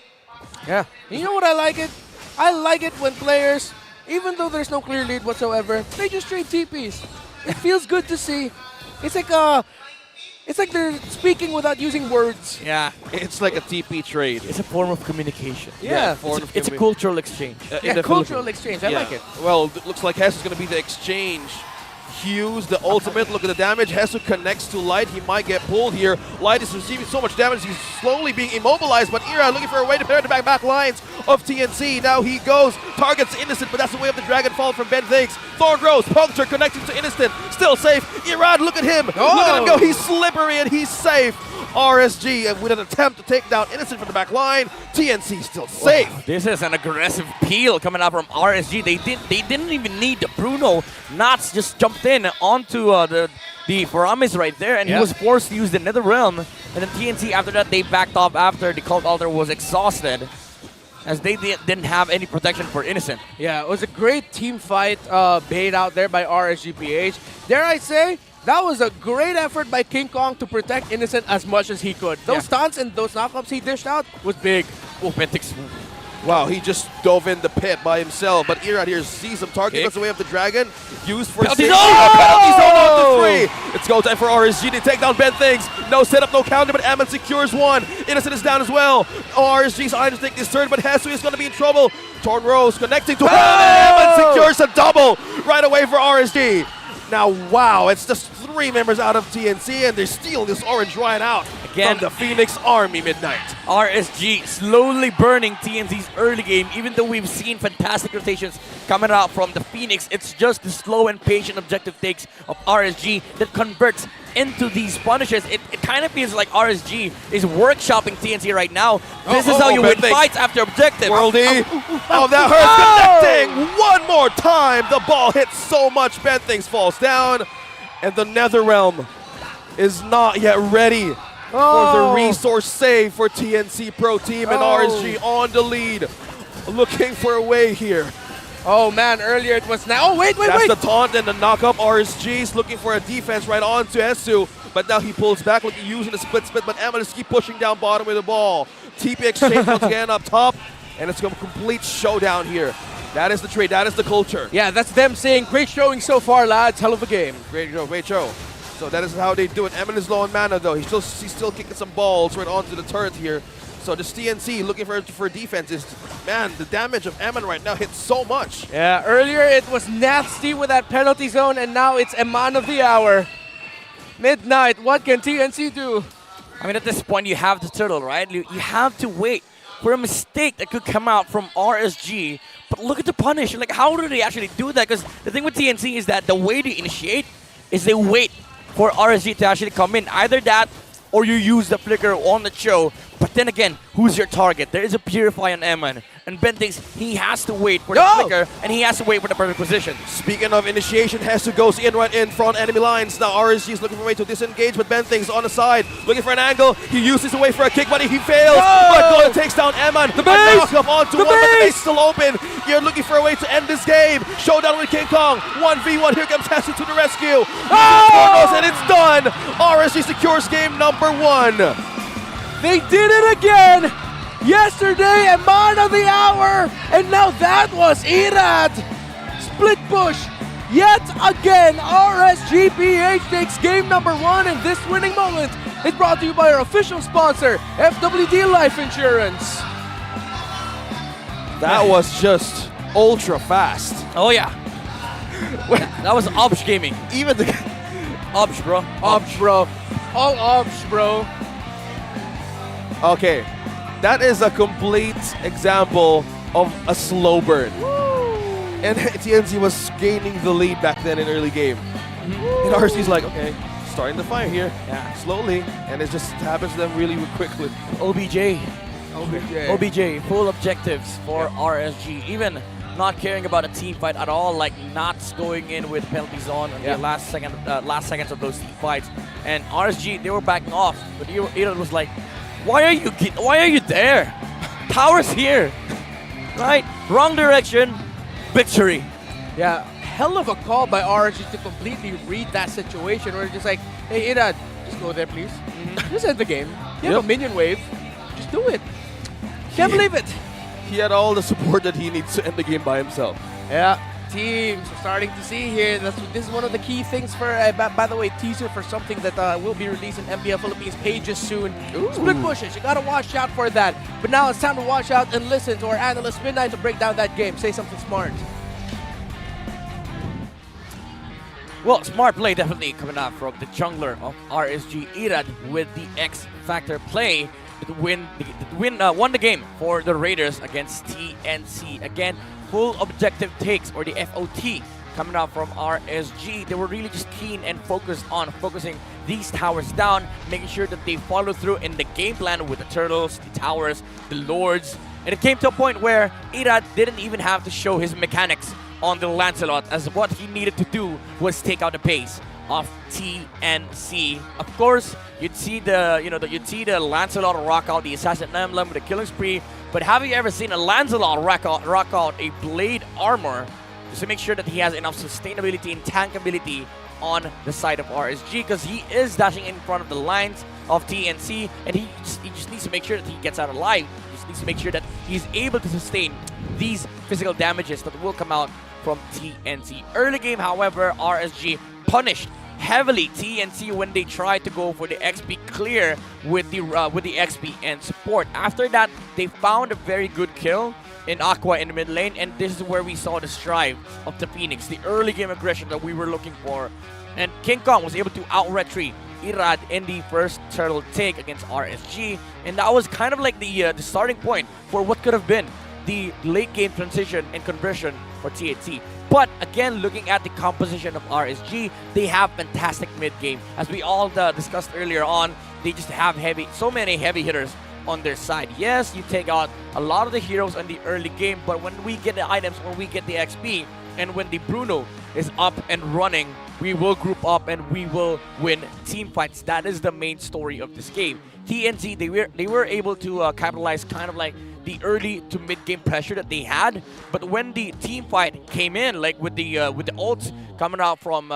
Yeah. And you know what I like it? I like it when players, even though there's no clear lead whatsoever, they just trade TPs. It feels good to see. It's like they're speaking without using words. Yeah, It's like a TP trade. it's a form of communication. Yeah. It's a cultural exchange. Yeah, cultural exchange. I like it. Well, it looks like Hesu is going to be the exchange. Hughes, the ultimate. Look at the damage. Hesu connects to Light. He might get pulled here. Light is receiving so much damage. He's slowly being immobilized, but Ira looking for a way to pair the back lines of TNC. Now he goes, targets Innocent, but that's the way of the Dragonfall from Benthinx. Thorn grows, puncture connecting to Innocent. Still safe. Irad, look at him. Look at him go. He's slippery and he's safe. RSG with an attempt to take down Innocent from the back line. TNC still safe. Wow, this is an aggressive peel coming out from RSG. They didn't even need the Bruno. Knots just jumped in onto the Promise right there, and he was forced to use the Nether Realm. And then TNC after that, they backed off after the Cult Altar was exhausted. as they didn't have any protection for Innocent. Yeah, it was a great team fight made out there by RSG PH. Dare I say, that was a great effort by King Kong to protect Innocent as much as he could. Those stunts and those knockups he dished out was big. Oh, Pentix. Wow, he just dove in the pit by himself. But Irad here sees him target. That's the way of the dragon. Used for Penalty safety. zone! A penalty zone on the 3. It's go time for RSG to take down Ben Things. No setup, no counter, but Ammon secures one. Innocent is down as well. RSG's eyeing to take this turn, but Hesu is going to be in trouble. Torn Rose connecting to Ammon secures a double right away for RSG. Now, wow, it's just 3 members out of TNC, and they're stealing this orange right out Again, from the Phoenix Army Midnight. RSG slowly burning TNC's early game. Even though we've seen fantastic rotations coming out from the Phoenix, it's just the slow and patient objective takes of RSG that converts into these punishes. It kind of feels like RSG is workshopping TNC right now. This is how you win fights after objective. Worldy. Oh, that hurts. Connecting one more time. The ball hits so much. Ben Things falls down. And the Netherrealm is not yet ready for the resource save for TNC Pro Team, and RSG on the lead. Looking for a way here. Oh man, earlier it was now. Oh, wait. That's the taunt and the knock-up. RSG's looking for a defense right onto Esu, but now he pulls back like using the split, but Amethyst keep pushing down bottom with the ball. TP exchange once again up top, and it's a complete showdown here. That is the trade, that is the culture. Yeah, that's them saying, great showing so far, lads. Hell of a game. Great show. So that is how they do it. Emin is low on mana though. He's still kicking some balls right onto the turret here. So this TNC looking for defenses. Man, the damage of Emin right now hits so much. Yeah, earlier it was nasty with that penalty zone, and now it's a man of the hour. Midnight, what can TNC do? I mean, at this point, you have the turtle, right? You have to wait for a mistake that could come out from RSG. But look at the punish. Like, how do they actually do that? Because the thing with TNC is that the way they initiate is they wait for RSG to actually come in. Either that or you use the flicker on the show. But then again, who's your target? There is a Purify on Eman. And Ben thinks he has to wait for the flicker, and he has to wait for the perfect position. Speaking of initiation, Hesu goes in right in front enemy lines. Now RSG is looking for a way to disengage, but Ben thinks on the side, looking for an angle. He uses a way for a kick, but he fails. But Golden takes down Eman. The base! Knock up onto one, but the base still open. You're looking for a way to end this game. Showdown with King Kong. 1v1. Here comes Hesu to the rescue. And it's done. RSG secures game number 1. They did it again! Yesterday, a man of the hour! And now that was Irad! Split push! Yet again, RSG PH takes game number 1, and this winning moment is brought to you by our official sponsor, FWD Life Insurance. That was just ultra fast. Oh, yeah. That was Obj Gaming. Even the... Obj, bro. Obj, bro. All Obj, bro. Okay, that is a complete example of a slow burn. And TNC was gaining the lead back then in early game. And RSG's like, okay, starting the fire here, slowly, and it just happens to them really quickly. OBJ, full objectives for RSG. Even not caring about a team fight at all, like not going in with penalties on the last seconds of those team fights. And RSG, they were backing off, but Irad was like, why are you there? Tower's here, right? Wrong direction, victory. Yeah, hell of a call by RSG to completely read that situation. Where it's just like, hey Irad, just go there please. Just end the game. You have a minion wave. Just do it. Can't believe it. He had all the support that he needs to end the game by himself. Yeah, teams we're starting to see here. This is one of the key things for, by the way, teaser for something that will be released in Mpl-Philippines pages soon. Split pushes, you gotta watch out for that. But now it's time to watch out and listen to our analyst Midnight to break down that game. Say something smart. Well, smart play definitely coming out from the jungler of RSG, Irad, with the X Factor play to won the game for the Raiders against TNC. Again, full objective takes, or the FOT, coming out from RSG. They were really just keen and focused on focusing these towers down, making sure that they follow through in the game plan with the turtles, the towers, the lords. And it came to a point where Irad didn't even have to show his mechanics on the Lancelot, as what he needed to do was take out the pace. of TNC. Of course, you'd see the Lancelot rock out the Assassin Emblem with a killing spree. But have you ever seen a Lancelot rock out a blade armor just to make sure that he has enough sustainability and tankability on the side of RSG? Because he is dashing in front of the lines of TNC, and he just needs to make sure that he gets out alive. He just needs to make sure that he's able to sustain these physical damages that will come out from TNC. Early game, however, RSG punished heavily TNC when they tried to go for the XP clear with the XP and support. After that, they found a very good kill in Aqua in the mid lane, and this is where we saw the strive of the Phoenix, the early game aggression that we were looking for. And King Kong was able to out-retreat Irad in the first turtle take against RSG, and that was kind of like the starting point for what could have been the late game transition and conversion for TNC. But again, looking at the composition of RSG, they have fantastic mid game. As we all discussed earlier on, they just have so many heavy hitters on their side. Yes, you take out a lot of the heroes in the early game, but when we get the items, when we get the XP, and when the Bruno is up and running, we will group up and we will win team fights. That is the main story of this game. TNC, they were able to capitalize kind of like the early to mid game pressure that they had, but when the team fight came in, like with the ults coming out from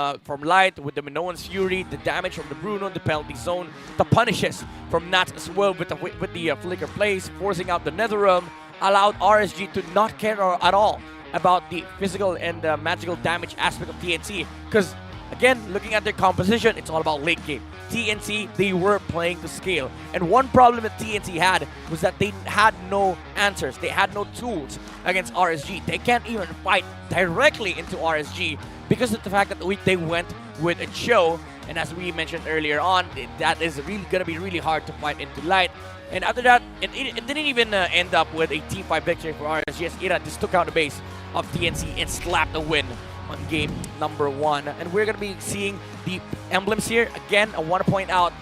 Light, with the Minoan's Fury, the damage from the Bruno, the penalty zone, the punishes from Nats as well with the flicker plays, forcing out the Netherrealm, allowed RSG to not care at all about the physical and magical damage aspect of TNC. Because again, looking at their composition, it's all about late game. TNC, they were playing to scale. And one problem that TNC had was that they had no answers. They had no tools against RSG. They can't even fight directly into RSG because of the fact that they went with a Cho. And as we mentioned earlier on, that is really going to be really hard to fight into Light. And after that, it didn't even end up with a team fight victory for RSG, as Ira just took out the base of TNC and slapped a win on game number 1. And we're going to be seeing the emblems here. Again, I want to point out,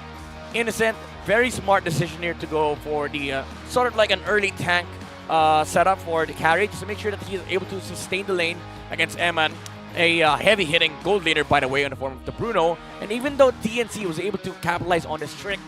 Innocent, very smart decision here to go for the sort of like an early tank setup for the carry, just to make sure that he is able to sustain the lane against Eman, a heavy-hitting gold laner, by the way, in the form of the Bruno. And even though TNC was able to capitalize on this trick,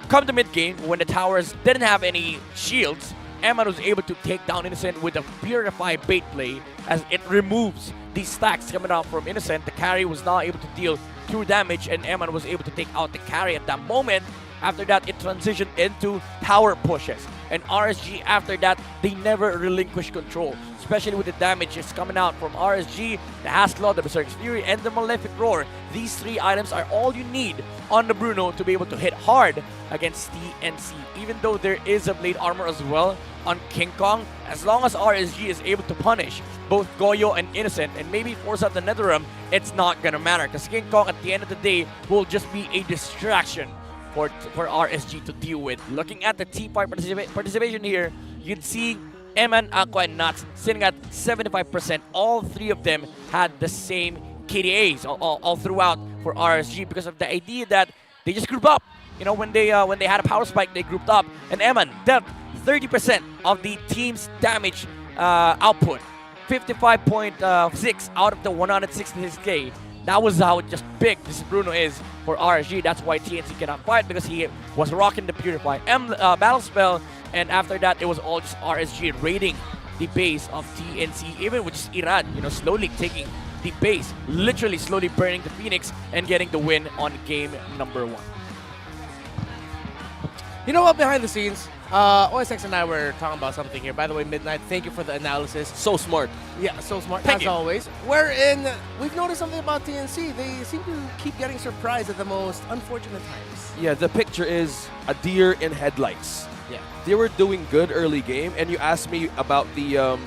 come to mid-game, when the towers didn't have any shields, Eman was able to take down Innocent with a Purify bait play, as it removes these stacks coming out from Innocent. The carry was not able to deal true damage, and Eman was able to take out the carry at that moment. After that, it transitioned into tower pushes. And RSG, after that, they never relinquished control, especially with the damages coming out from RSG, the Haslot, the Berserk's Fury, and the Malefic Roar. These 3 items are all you need on the Bruno to be able to hit hard against TNC. Even though there is a blade armor as well on King Kong, as long as RSG is able to punish both Goyo and Innocent and maybe force out the Netherrealm, it's not gonna matter, because King Kong at the end of the day will just be a distraction for RSG to deal with. Looking at the T5 participation here, you'd see Eman, Aqua, and Nuts sitting at 75%. All 3 of them had the same KDAs all throughout for RSG, because of the idea that they just group up. You know, when they had a power spike, they grouped up, and Eman dealt 30% of the team's damage output, 55.6 out of the 166k. That was how just big this Bruno is for RSG. That's why TNC cannot fight, because he was rocking the Purify battle spell, and after that it was all just RSG raiding the base of TNC, even with just Irad, you know, slowly taking the base, literally slowly burning the Phoenix and getting the win on game number 1. You know what, behind the scenes, OSX and I were talking about something here. By the way, Midnight, thank you for the analysis. So smart. Yeah, so smart, Thank as you. always. Wherein, we've noticed something about TNC. They seem to keep getting surprised at the most unfortunate times. Yeah, the picture is a deer in headlights. Yeah. They were doing good early game, and you asked me about the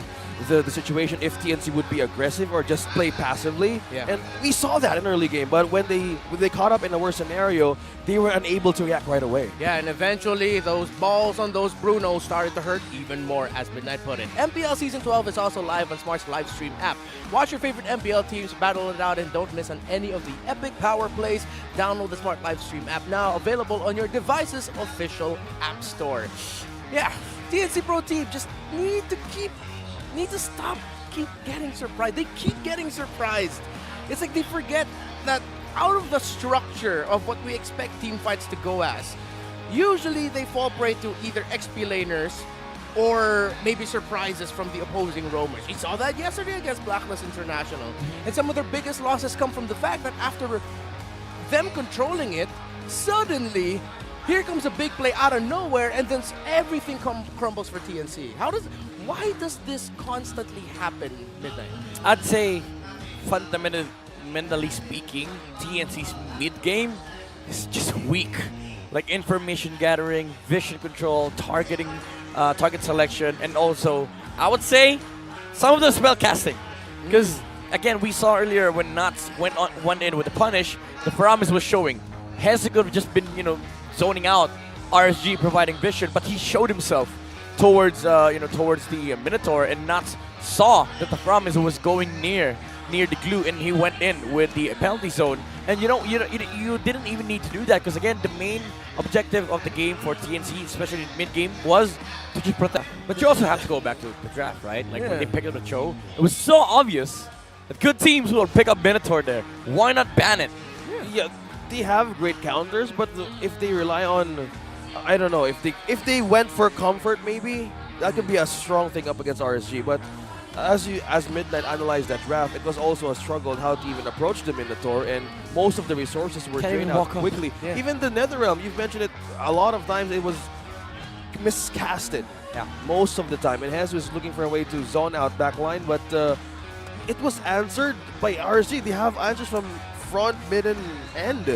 situation if TNC would be aggressive or just play passively. Yeah. And we saw that in early game, but when they caught up in a worse scenario, they were unable to react right away. Yeah, and eventually those balls on those Brunos started to hurt even more, as Midnight put it. MPL Season 12 is also live on Smart's live stream app. Watch your favorite MPL teams battle it out and don't miss on any of the epic power plays. Download the Smart live stream app now, available on your device's official app store. Yeah, TNC Pro Team just need to stop keep getting surprised. They keep getting surprised. It's like they forget that out of the structure of what we expect team fights to go as, usually they fall prey to either XP laners or maybe surprises from the opposing roamers. We saw that yesterday against Blacklist International. And some of their biggest losses come from the fact that after them controlling it, suddenly, here comes a big play out of nowhere, and then everything crumbles for TNC. Why does this constantly happen, Midnight? I'd say, fundamentally speaking, TNC's mid game is just weak. Like information gathering, vision control, targeting, target selection, and also, I would say, some of the spell casting. Because again, we saw earlier when Nuts went in with the punish, the promise was showing. Hezzy could have just been, zoning out, RSG providing vision, but he showed himself towards the Minotaur, and Nuts saw that the promise was going near the glue, and he went in with the penalty zone. And you didn't even need to do that, because again, the main objective of the game for TNC, especially in mid game, was to just protect. But you also have to go back to the draft, right? Like when they picked up the Cho, it was so obvious that good teams will pick up Minotaur there. Why not ban it? Yeah, they have great counters, but if they rely on, I don't know, if they went for comfort, maybe that could be a strong thing up against RSG. But as Midnight analyzed that draft, it was also a struggle how to even approach the Minotaur, and most of the resources were drained out quickly. Yeah. Even the Netherrealm, you've mentioned it a lot of times, it was miscasted most of the time, and Hez was looking for a way to zone out backline, but it was answered by RSG. They have answers from front, mid, and end.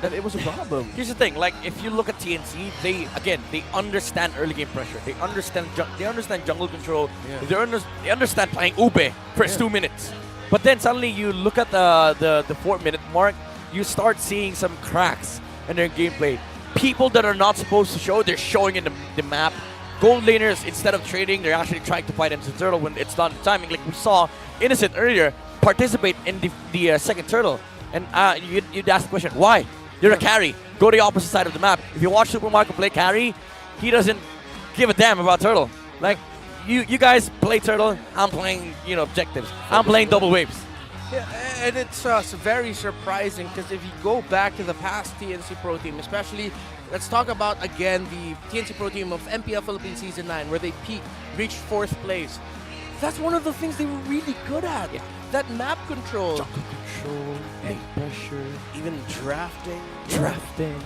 And it was a problem. Here's the thing, like if you look at TNC, they understand early game pressure. They understand jungle control. They understand playing Ube first 2 minutes. But then suddenly you look at the 4-minute mark, you start seeing some cracks in their gameplay. People that are not supposed to show, they're showing in the map. Gold laners, instead of trading, they're actually trying to fight Innocent Turtle when it's not the timing. Like we saw Innocent earlier participate in the second turtle. And you'd ask the question, why? You're a carry. Go to the opposite side of the map. If you watch Super Marco play carry, he doesn't give a damn about turtle. Like, you guys play turtle, I'm playing, objectives. I'm playing double waves. Yeah, and it's very surprising because if you go back to the past TNC Pro Team, especially, let's talk about again the TNC Pro Team of Mpl-Philippines Season 9, where they reached 4th place. That's one of the things they were really good at. Yeah. That map control. Jungle control, big pressure, even drafting.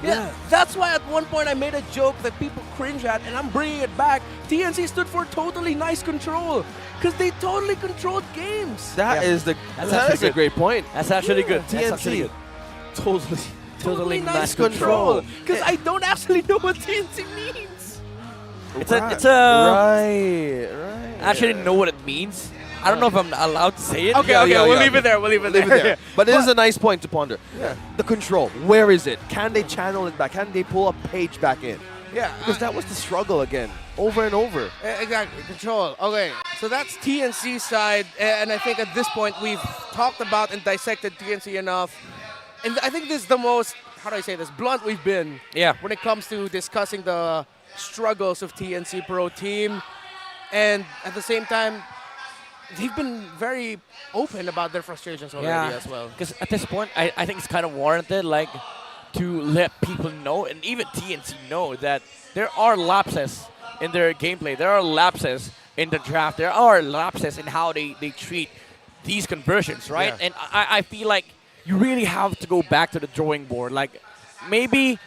Yeah, that's why at one point I made a joke that people cringe at, and I'm bringing it back. TNC stood for totally nice control, because they totally controlled games. That is a great point. That's actually good. TNC, That's actually good. Totally nice control. Because I don't actually know what TNC means. It's a right. I actually know what it means. I don't know if I'm allowed to say it. Okay, we'll leave it there. We'll leave it there. But it is a nice point to ponder. Yeah. The control, where is it? Can they channel it back? Can they pull a page back in? Yeah. Because that was the struggle again, over and over. Exactly, control. Okay, so that's TNC side, and I think at this point we've talked about and dissected TNC enough. And I think this is the most, how do I say this, blunt we've been when it comes to discussing the struggles of TNC Pro Team. And at the same time, they've been very open about their frustrations already as well. Because at this point, I think it's kind of warranted, like, to let people know, and even TNC know, that there are lapses in their gameplay. There are lapses in the draft. There are lapses in how they treat these conversions, right? Yeah. And I feel like you really have to go back to the drawing board. Like, maybe,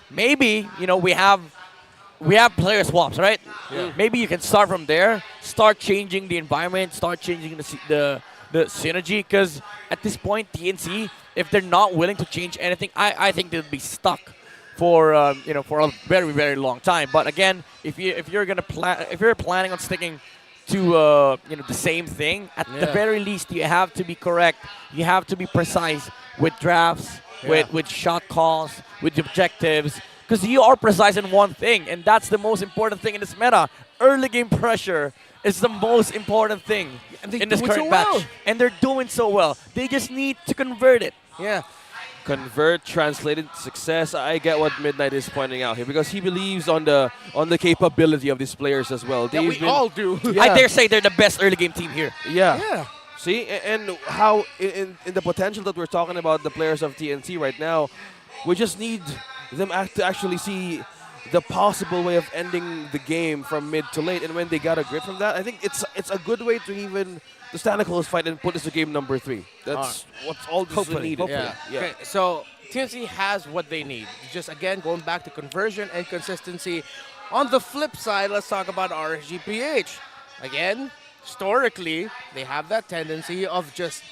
we have player swaps, right? Yeah. Maybe you can start from there, start changing the environment, start changing the synergy. Because at this point, TNC, if they're not willing to change anything, I think they'll be stuck for for a very, very long time. But again, if you're planning on sticking to the same thing, at the very least, you have to be correct. You have to be precise with drafts, with shot calls, with objectives. Because you are precise in one thing, and that's the most important thing in this meta. Early game pressure is the most important thing in this current batch. And they're doing so well. They just need to convert it. Yeah. Convert, translated success. I get what Midnight is pointing out here, because he believes on the capability of these players as well. Yeah, we all do. I dare say they're the best early game team here. Yeah. See, and how in the potential that we're talking about the players of TNC right now, we just need them to actually see the possible way of ending the game from mid to late. And when they got a grip from that, I think it's a good way to even to stand a close fight and put this to game number 3. That's what's all this is needed. Yeah. Okay, so TNC has what they need. Just again, going back to conversion and consistency. On the flip side, let's talk about RSG PH. Again, historically, they have that tendency of just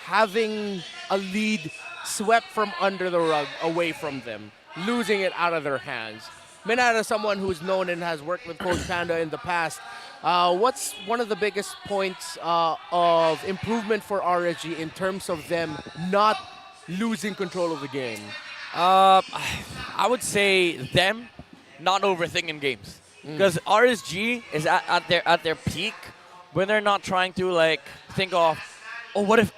having a lead swept from under the rug away from them, losing it out of their hands. Minana, someone who's known and has worked with Coach Panda in the past, what's one of the biggest points of improvement for RSG in terms of them not losing control of the game? I would say them not overthinking games, because RSG is at their peak when they're not trying to like think of, oh, what if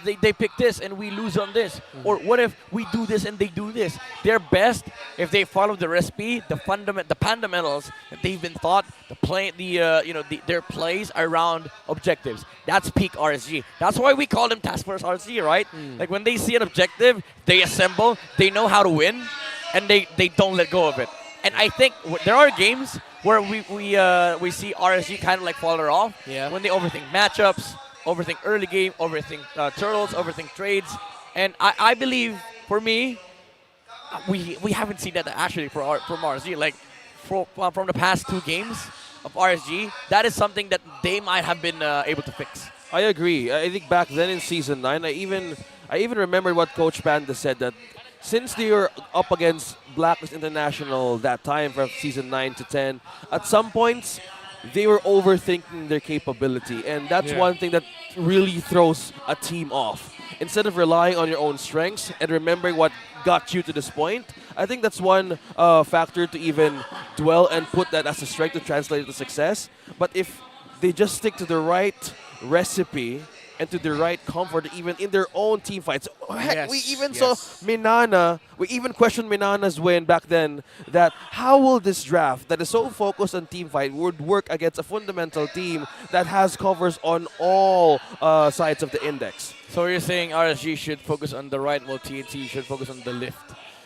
they pick this and we lose on this, or what if we do this and they do this. They're best if they follow the recipe, the fundamentals that they've been taught, their plays around objectives. That's peak RSG. That's why we call them Task Force RSG, right? Like when they see an objective, they assemble, they know how to win, and they don't let go of it. And I think there are games where we see RSG kind of like fall off when they overthink matchups, overthink early game, overthink turtles, overthink trades. And I believe, for me, we haven't seen that actually from RSG. Like from the past 2 games of RSG, that is something that they might have been able to fix. I agree. I think back then in Season 9, I even remember what Coach Panda said, that since they were up against Blacklist International that time from Season 9 to 10, at some points, they were overthinking their capability. And that's one thing that really throws a team off. Instead of relying on your own strengths and remembering what got you to this point, I think that's one factor to even dwell and put that as a strength to translate to success. But if they just stick to the right recipe and to the right comfort, even in their own team fights. Heck, we even saw Minana, we even questioned Minana's win back then, that how will this draft that is so focused on team fight would work against a fundamental team that has covers on all sides of the index. So you're saying RSG should focus on the right, while TNT should focus on the lift.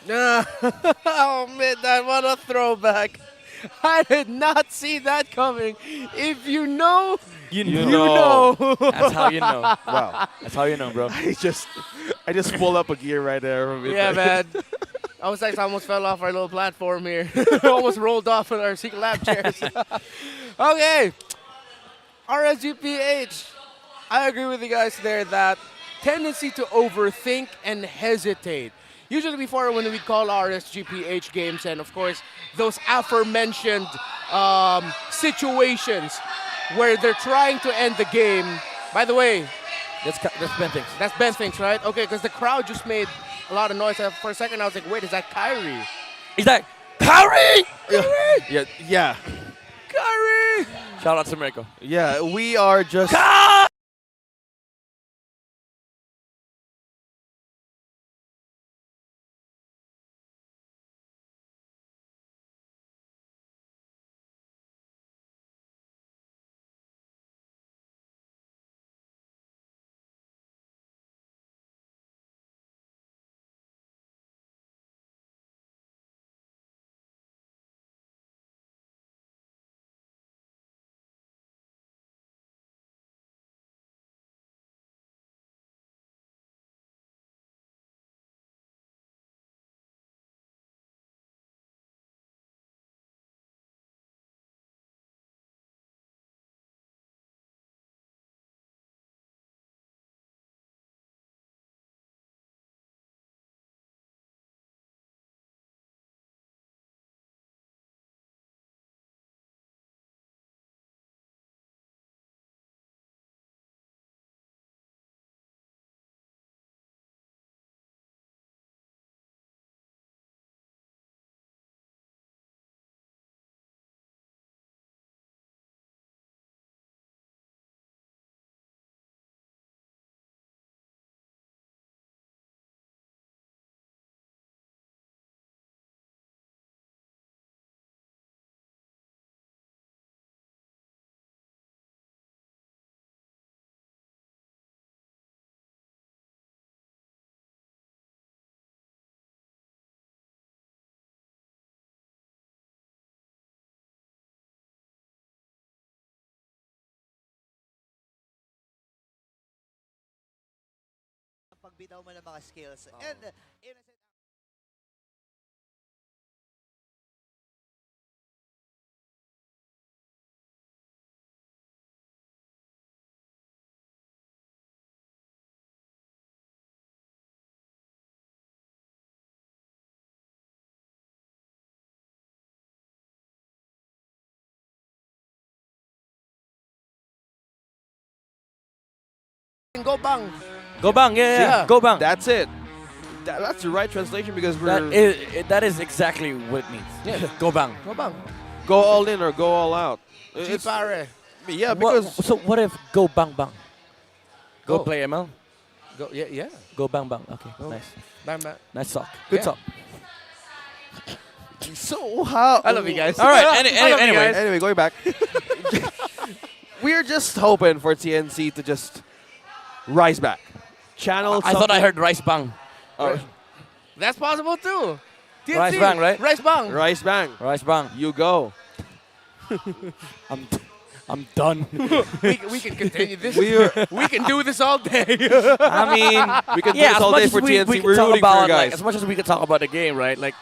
Oh man, what a throwback. I did not see that coming. If you know, you know. That's how you know. Wow. That's how you know, bro. I just pulled up a gear right there. Yeah, man. I was like, I almost fell off our little platform here. Almost rolled off in our secret lab chairs. Okay. RSG PH. I agree with you guys there that tendency to overthink and hesitate. Usually before when we call RSG PH games, and of course those aforementioned situations where they're trying to end the game. By the way, That's Ben Things. that's Ben Thinks, right? Okay, because the crowd just made a lot of noise. For a second I was like, wait, is that Kyrie? He's like, Kyrie! Yeah. Kyrie! Shout out to Mirko. Yeah, we are just... bitaw mo ng mga skills. And innocent Go bang. Go bang, yeah. Go bang. That's it. That's the right translation because That is exactly what it means. Yeah. Go bang. Go bang. go all in or go all out. It's, Pare. yeah, because So what if go bang bang? Go Go. play ML. Go. Yeah. Go bang bang. Okay, Go. nice. Bang bang. Nice talk. Good Yeah. talk. so how? I love you guys. All right. I love you Anyway, guys. Anyway, going back. We're just hoping for TNC to just rise back. Channel. I thought I heard rice bang. Oh, That's possible too. TNC. Rice bang, right? Rice bang. rise bang. Rice bang. You go. I'm done. We can continue this. We're We can do this all day. I mean, we can do yeah, this as all much day as for we TNC. can We're talk rooting for about, you guys. like, as much as we can talk about the game, right? Like,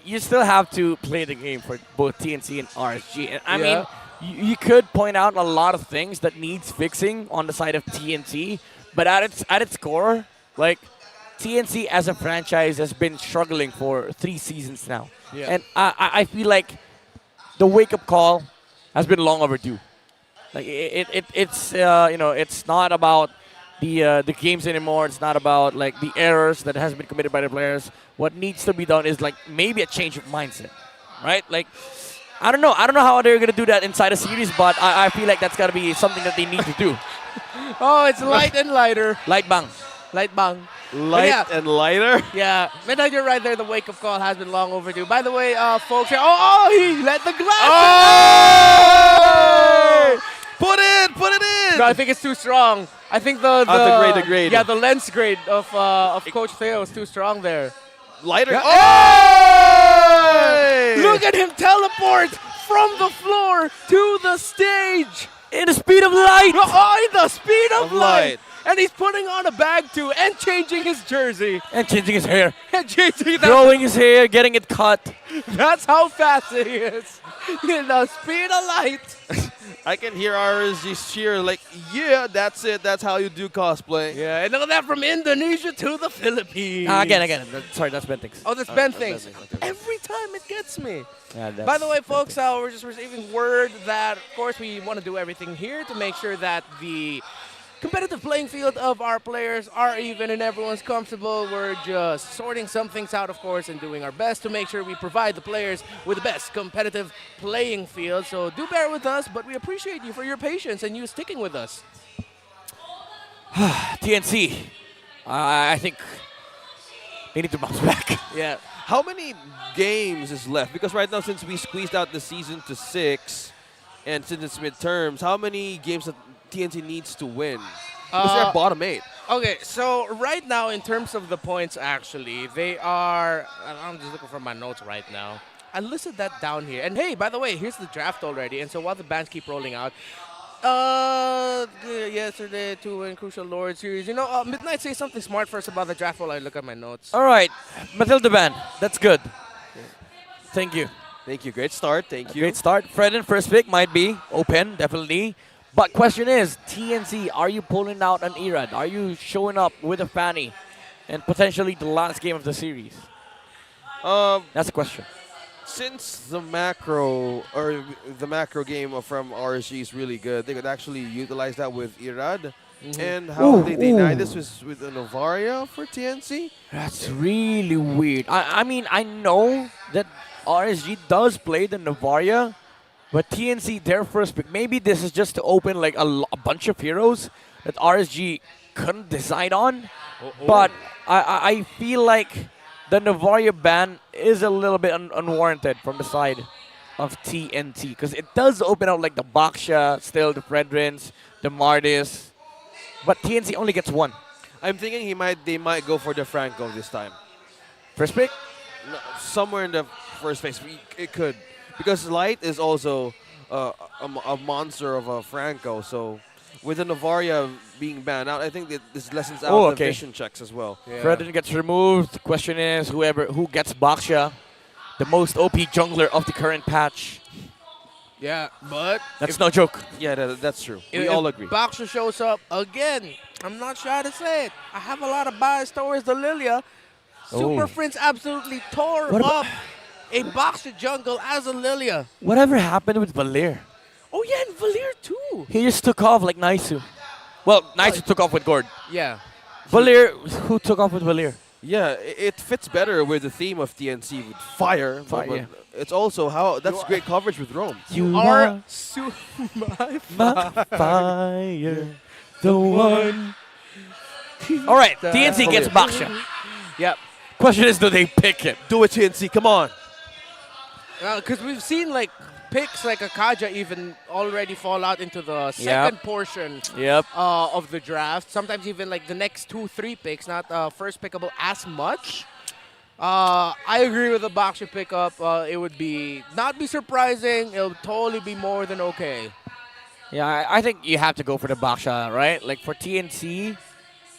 you still have to play the game for both TNC and RSG. And I mean, you could point out a lot of things that needs fixing on the side of TNC, but at its core, like, TNC as a franchise has been struggling for 3 seasons now. Yeah. And I feel like the wake-up call has been long overdue. Like it's it's not about the games anymore. It's not about like the errors that has been committed by the players. What needs to be done is like maybe a change of mindset, right? Like I don't know how they're gonna do that inside a series, but I feel like that's gotta be something that they need to do. Oh, it's light and lighter. Light bang. Light bang. Light yeah. and lighter. Yeah, Midnight, you're right there. The wake-up call has been long overdue. By the way, folks, he let the glass. Oh! Put it in. No, I think it's too strong. I think the the grade. Yeah, the lens grade of Coach Theo is too strong there. Lighter. Yeah. Oh! Look at him teleport from the floor to the stage. In the speed of light. Oh, in the speed of Of light. light. And he's putting on a bag too and changing his jersey. And changing his hair. And changing that. Growing his hair, getting it cut. That's how fast he is. In the speed of light. I can hear RSG cheer like, yeah, that's it. That's how you do cosplay. Yeah, and look at that, from Indonesia to the Philippines. Again. Sorry, that's Ben things. Oh, that's Ben things. Okay. Every time it gets me. Yeah, By the way, folks, we're just receiving word that, of course, we want to do everything here to make sure that the competitive playing field of our players are even and everyone's comfortable. We're just sorting some things out, of course, and doing our best to make sure we provide the players with the best competitive playing field. So do bear with us, but we appreciate you for your patience and you sticking with us. TNC. I think they need to bounce back. Yeah. How many games is left? Because right now, since we squeezed out the season to 6, and since it's midterms, how many games that TNC needs to win? Because they're bottom 8. Okay, so right now, in terms of the points, actually, they are... I'm just looking for my notes right now. I listed that down here. And hey, by the way, here's the draft already. And so while the bands keep rolling out, yesterday, 2 in Crucial Lord series. You know, Midnight, say something smart first about the draft while I look at my notes. All right, Matilda Band. That's good. Thank you. Thank you. Great start. Thank you. Great start. Fred and first pick might be open, definitely. But question is, TNC, are you pulling out an Erad? Are you showing up with a Fanny? And potentially the last game of the series? That's the question. Since the macro game from RSG is really good, they could actually utilize that with Irad. And how they deny this was with a Novaria for TNC. That's really weird. I mean, I know that RSG does play the Novaria, but TNC, their first pick, maybe this is just to open like a bunch of heroes that RSG couldn't decide on. But I feel like the Novaria ban is a little bit unwarranted from the side of TNT because it does open up like the Baksha, still the Fredrins, the Mardis, but TNC only gets 1. I'm thinking they might go for the Franco this time. First pick? No, somewhere in the first phase. It could. Because Light is also a monster of a Franco, so with the Novaria being banned out, I think that this lessens out Oh, the okay. vision checks as well. Fredden gets removed. The question is who gets Baksha, the most OP jungler of the current patch. Yeah, but That's no joke. Yeah, that's true. We if all agree. Baksha shows up again, I'm not shy to say it. I have a lot of bias towards the Lilia. Super Oh. Prince absolutely tore What about- up a Baksha jungle as a Lilia. Whatever happened with Valir? Oh yeah, and Valir too. He just took off like Naisu. Well, Naisu took off with Gord. Yeah. Valir, who took off with Valir? Yeah, it fits better with the theme of TNC with fire. But Fire. it's also how that's great coverage with Rome. You Are my fire, the one. All right, TNC gets Baksha. Yep. Question is, do they pick him? Do it, TNC. Come on. Because we've seen like picks like Akaja even already fall out into the second portion Yep. of the draft. Sometimes even like the next 2-3 picks, not first pickable as much. I agree with the Baksha pickup. It would not be surprising. It'll totally be more than okay. Yeah, I think you have to go for the Baksha, right? Like for TNC,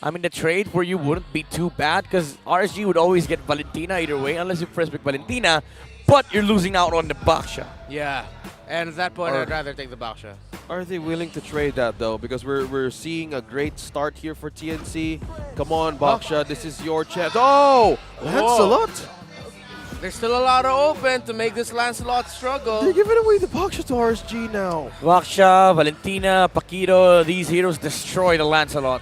I mean, the trade for you wouldn't be too bad because RSG would always get Valentina either way, unless you first pick Valentina, but you're losing out on the Baksha. Yeah. And at that point, I'd rather take the Baksha. Are they willing to trade that though? Because we're seeing a great start here for TNC. Come on, Baksha, this is your chance. Oh, Lancelot! There's still a lot of open to make this Lancelot struggle. They're giving away the Baksha to RSG now. Baksha, Valentina, Paquito, these heroes destroy the Lancelot.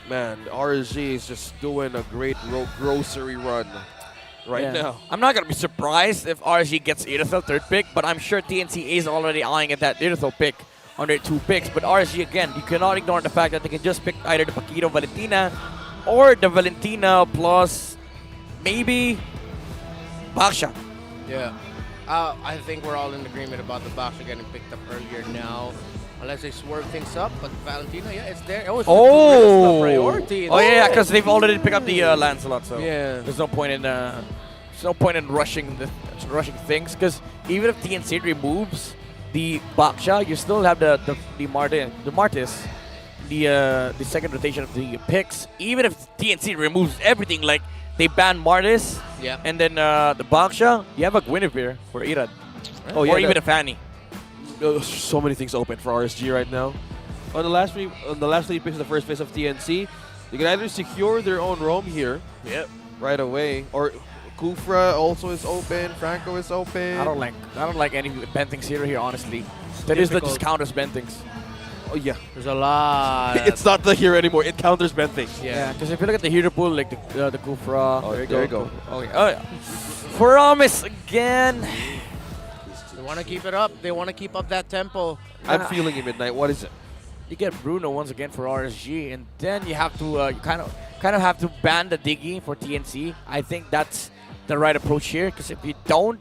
Man, RSG is just doing a great grocery run right now. I'm not going to be surprised if RSG gets Irithel third pick, but I'm sure TNC is already eyeing at that Irithel pick on their 2 picks. But RSG, again, you cannot ignore the fact that they can just pick either the Paquito Valentina or the Valentina plus maybe Baksha. Yeah. I think we're all in agreement about the Baksha getting picked up earlier now. Unless they swerve things up, but Valentina, yeah, it's there. Oh, it's the priority. Oh yeah, because they've already picked up the Lancelot, so Yeah. there's no point in rushing things. Because even if TNC removes the Baksha, you still have the Martis, the second rotation of the picks. Even if TNC removes everything, like they ban Martis, Yeah. and then the Baksha, you have a Guinevere for Irad, or even a Fanny. So many things open for RSG right now. On the last 3 picks of the first phase of TNC, they can either secure their own roam here, right away, or Kufra also is open, Franco is open. I don't like any Bentings hero here, honestly. That is the just counters Bentings. Oh yeah, There's a lot. it's not the hero anymore. It counters Bentings. Yeah, because if you look at the hero pool, like the Kufra. Oh, there you go. Okay. Oh yeah. Promise again. They want to keep it up. They want to keep up that tempo. I'm feeling it, Midnight. What is it? You get Bruno once again for RSG, and then you have to you kind of have to ban the Diggy for TNC. I think that's the right approach here, because if you don't,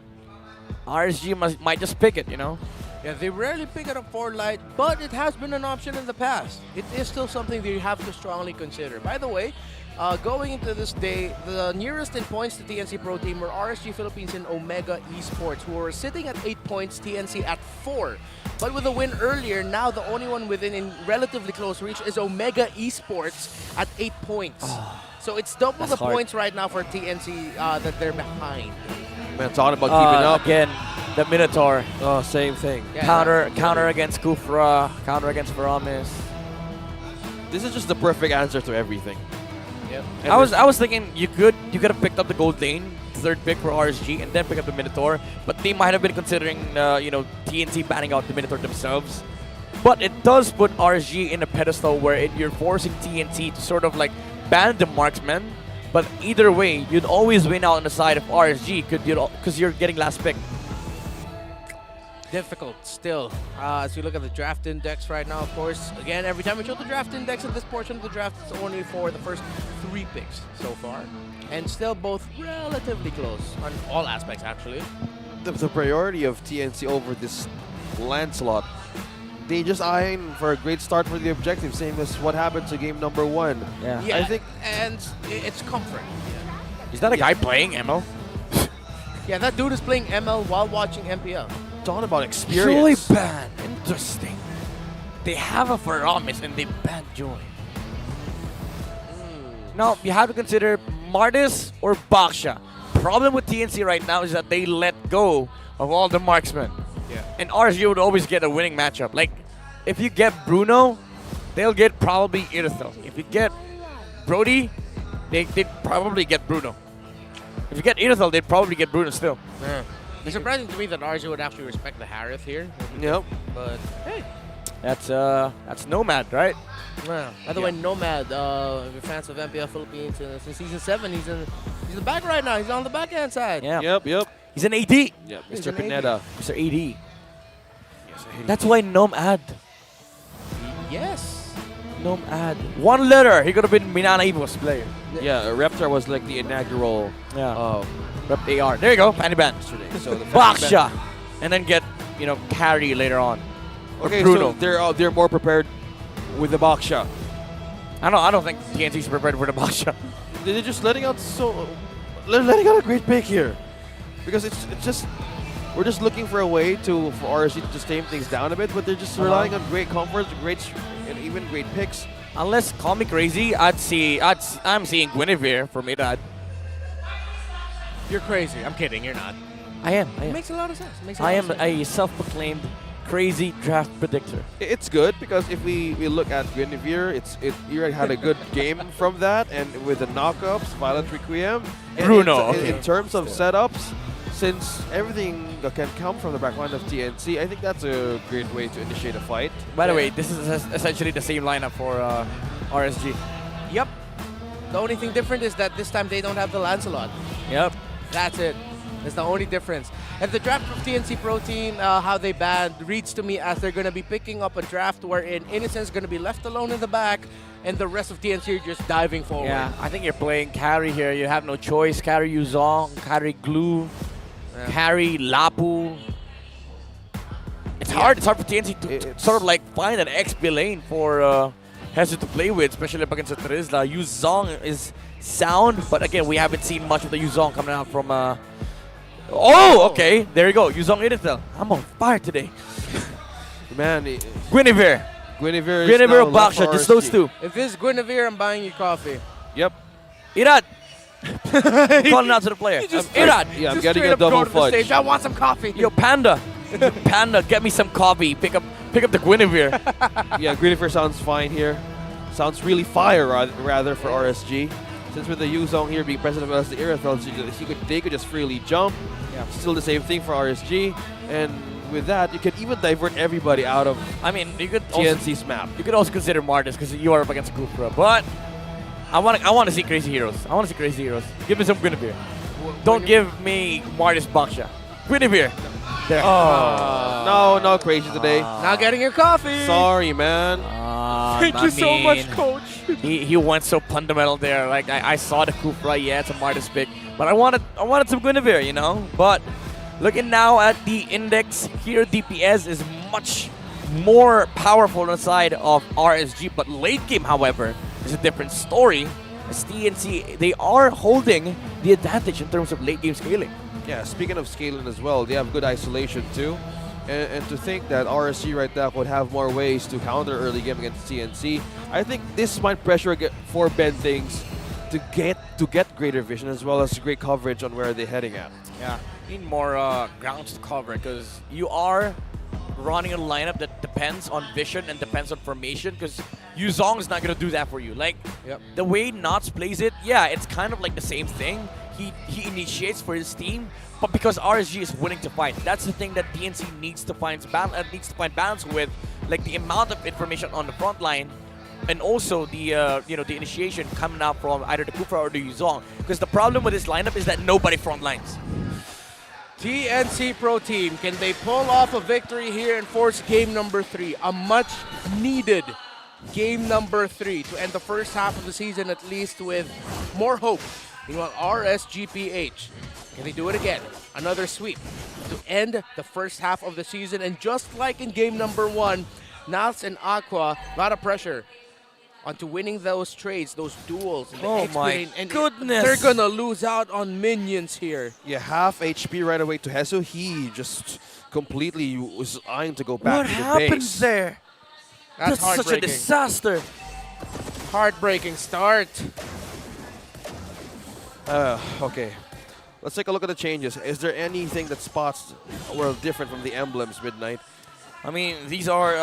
RSG might just pick it, you know. Yeah, they rarely pick it up for light, but it has been an option in the past. It is still something that you have to strongly consider. By the way, going into this day, the nearest in points to TNC Pro Team were RSG Philippines and Omega Esports, who were sitting at 8 points, TNC at 4. But with a win earlier, now the only one within in relatively close reach is Omega Esports at 8 points. So it's double the hard. points right now for TNC that they're behind. Man, talking about keeping up. Again, the Minotaur. Oh, same thing. Yeah, Counter against Kufra, counter against Promise. This is just the perfect answer to everything. Yep. I was thinking you could have picked up the gold lane, third pick for RSG, and then pick up the Minotaur, but they might have been considering TNC banning out the Minotaur themselves. But it does put RSG in a pedestal where you're forcing TNC to sort of like ban the marksman. But either way, you'd always win out on the side of RSG because you're getting last pick. Difficult still. As you look at the draft index right now, of course, again, every time we show the draft index at this portion of the draft, it's only for the first 3 picks so far. And still both relatively close on all aspects, actually. The priority of TNC over this Lancelot, they just eyeing for a great start for the objective, same as what happened to game number 1. Yeah. I think, and it's comfort. Is that a guy playing ML? Yeah, that dude is playing ML while watching MPL. Talking about experience. Ban. Interesting. they have a Faramis and they ban Joy. Now, you have to consider Martis or Baksha. Problem with TNC right now is that they let go of all the marksmen. Yeah. And RSG would always get a winning matchup. Like, if you get Bruno, they'll get probably Irithel. If you get Brody, they'd probably get Bruno. If you get Irithel, they'd probably get Bruno still. Yeah. It's surprising to me that RSG would actually respect the Harith here. Yep. But hey. That's Nomad, right? Yeah. By the way, Nomad, if you're fans of Mpl-Philippines, since Season 7, he's in the back right now. He's on the backhand side. Yeah. Yep. He's an AD. Yep. He's Mr. an AD. Pineda. Mr. AD. That's why Nomad. Yes. Nomad. One letter. He could have been Minana Evo's player. Yeah, Reptar was like the inaugural Yeah. Rep AR. There you go. Fanny Band. yesterday. So the Baksha. And then get, carry later on. Or Okay, Bruno. so they're more prepared with the Baksha. I don't think TNC's prepared for the Baksha. They're just letting out letting out a great pick here, because it's just we're just looking for a way for RSG to just tame things down a bit, but they're just relying on great comfort, and even great picks. Unless call me crazy, I'm seeing Guinevere for Mirad. You're crazy. I'm kidding. You're not. I am. It makes a lot of sense. I am a self-proclaimed crazy draft predictor. It's good because if we look at Guinevere, you had a good game from that, and with the knockups, Violent Requiem, and Bruno, in terms of setups, since everything can come from the backline of TNC, I think that's a great way to initiate a fight. By the way, this is essentially the same lineup for RSG. Yep. The only thing different is that this time they don't have the Lancelot. Yep. That's it. That's the only difference. And the draft of TNC Pro Team, how they banned, reads to me as they're going to be picking up a draft wherein Innocent's going to be left alone in the back and the rest of TNC are just diving forward. Yeah, I think you're playing carry here. You have no choice. Carry Yuzong, carry Glue, carry Lapu. It's hard. It's hard for TNC to sort of like find an XP lane for Hezu to play with, especially up against Trizla. Yuzong is sound, but again, we haven't seen much of the Yuzong coming out from. Oh, okay. There you go. Yuzong Irithel. I'm on fire today. Man, Guinevere. Guinevere Guinevere or Baksha, just those two. If this is Guinevere, I'm buying you coffee. Yep. Irad. Calling out to the player. Irad. Yeah, I'm Just getting straight a up go double to the stage. fudge. I want some coffee. Yo, Panda. Panda, get me some coffee. Pick up the Guinevere. Yeah, Guinevere sounds fine here. Sounds really fire rather for RSG. Since with the Yuzong here being present as well as the Irithel, they could just freely jump. Yeah. Still the same thing for RSG. And with that, you can even divert everybody out of I mean, you could also, TNC's map. you could also consider Martis because you are up against Kufra. But I want to see crazy heroes. I want to see crazy heroes. Give me some Guinevere. Don't give me Martis Baksha. Guinevere. There. No crazy today. Not getting your coffee. Sorry, man. Thank you so much, coach. He went so fundamental there. Like I saw the Kufra, yeah, it's a Martis pick, but I wanted some Guinevere, But looking now at the index here, DPS is much more powerful on the side of RSG, but late game, however, is a different story. As TNC, they are holding the advantage in terms of late game scaling. Yeah, speaking of scaling as well, they have good isolation too. And to think that RSG right now would have more ways to counter early game against TNC, I think this might pressure for Ben things to get greater vision as well as great coverage on where they're heading at. Yeah, need more grounds to cover because you are running a lineup that depends on vision and depends on formation because Yuzong is not going to do that for you. Like, the way Knots plays it, yeah, it's kind of like the same thing. He initiates for his team, but because RSG is willing to fight, that's the thing that TNC needs to find balance with, like the amount of information on the front line, and also the the initiation coming out from either the Kufra or the Yuzong. Because the problem with this lineup is that nobody front lines. TNC Pro Team, can they pull off a victory here and force game number 3? A much needed game number 3 to end the first half of the season at least with more hope. Meanwhile, RSG PH, can they do it again? Another sweep to end the first half of the season. And just like in game number 1, Nals and Aqua, a lot of pressure onto winning those trades, those duels. In the Oh my lane. And goodness. they're going to lose out on minions here. Yeah, half HP right away to Hezu. He just completely was eyeing to go back What to the happens base. there? That's such a heartbreaking. disaster. Heartbreaking start. Okay. Let's take a look at the changes. Is there anything that spots were different from the emblems, Midnight? I mean, these are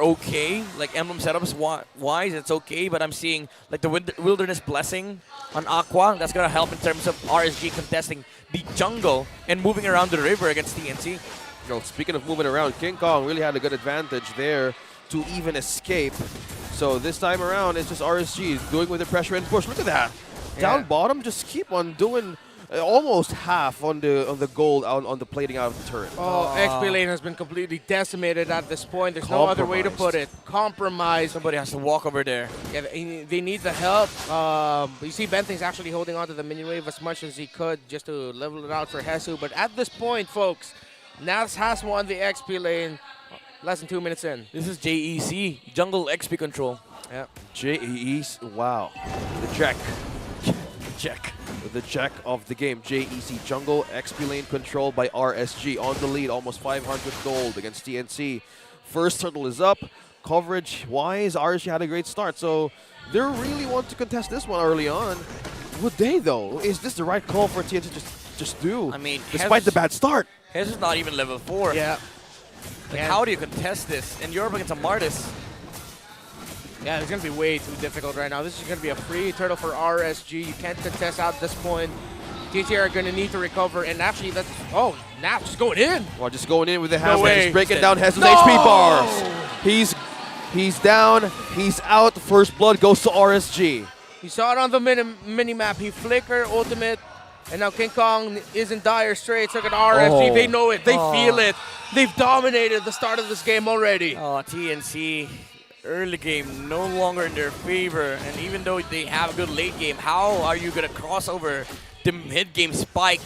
okay. Like emblem setups wise, it's okay. But I'm seeing like the Wilderness Blessing on Aqua. That's gonna help in terms of RSG contesting the jungle and moving around the river against TNC. Well, speaking of moving around, King Kong really had a good advantage there to even escape. So this time around, it's just RSG doing with the pressure and push. Look at that. Down bottom, just keep on doing almost half on the gold on the plating out of the turret. Oh, XP lane has been completely decimated at this point. There's no other way to put it. Compromised. Somebody has to walk over there. Yeah, they need the help. You see Benthing's actually holding on to the minion wave as much as he could just to level it out for Hesu. But at this point, folks, Nas has won the XP lane less than 2 minutes in. This is JEC, jungle XP control. Yeah. JEC, wow. The check. Check. The check of the game. JEC jungle XP lane control by RSG on the lead, almost 500 gold against TNC. First turtle is up. Coverage wise, RSG had a great start, so they really want to contest this one early on. Would they though? Is this the right call for TNC to just do? I mean, despite the bad start. His is not even level 4. Yeah. Like, how do you contest this? And you're up against a Martis. Yeah, it's going to be way too difficult right now. This is going to be a free turtle for RSG. You can't contest out at this point. TNC are going to need to recover. And actually, that's... Oh, now just going in. Well, just going in with the half way. He's breaking down Hesu's HP bars. He's down. He's out. First blood goes to RSG. You saw it on the mini-map. He flickered, ultimate. And now King Kong is in dire straits. Look at RSG. Oh. They know it. They feel it. They've dominated the start of this game already. Oh, TNC, early game no longer in their favor. And even though they have a good late game, how are you going to cross over the mid-game spike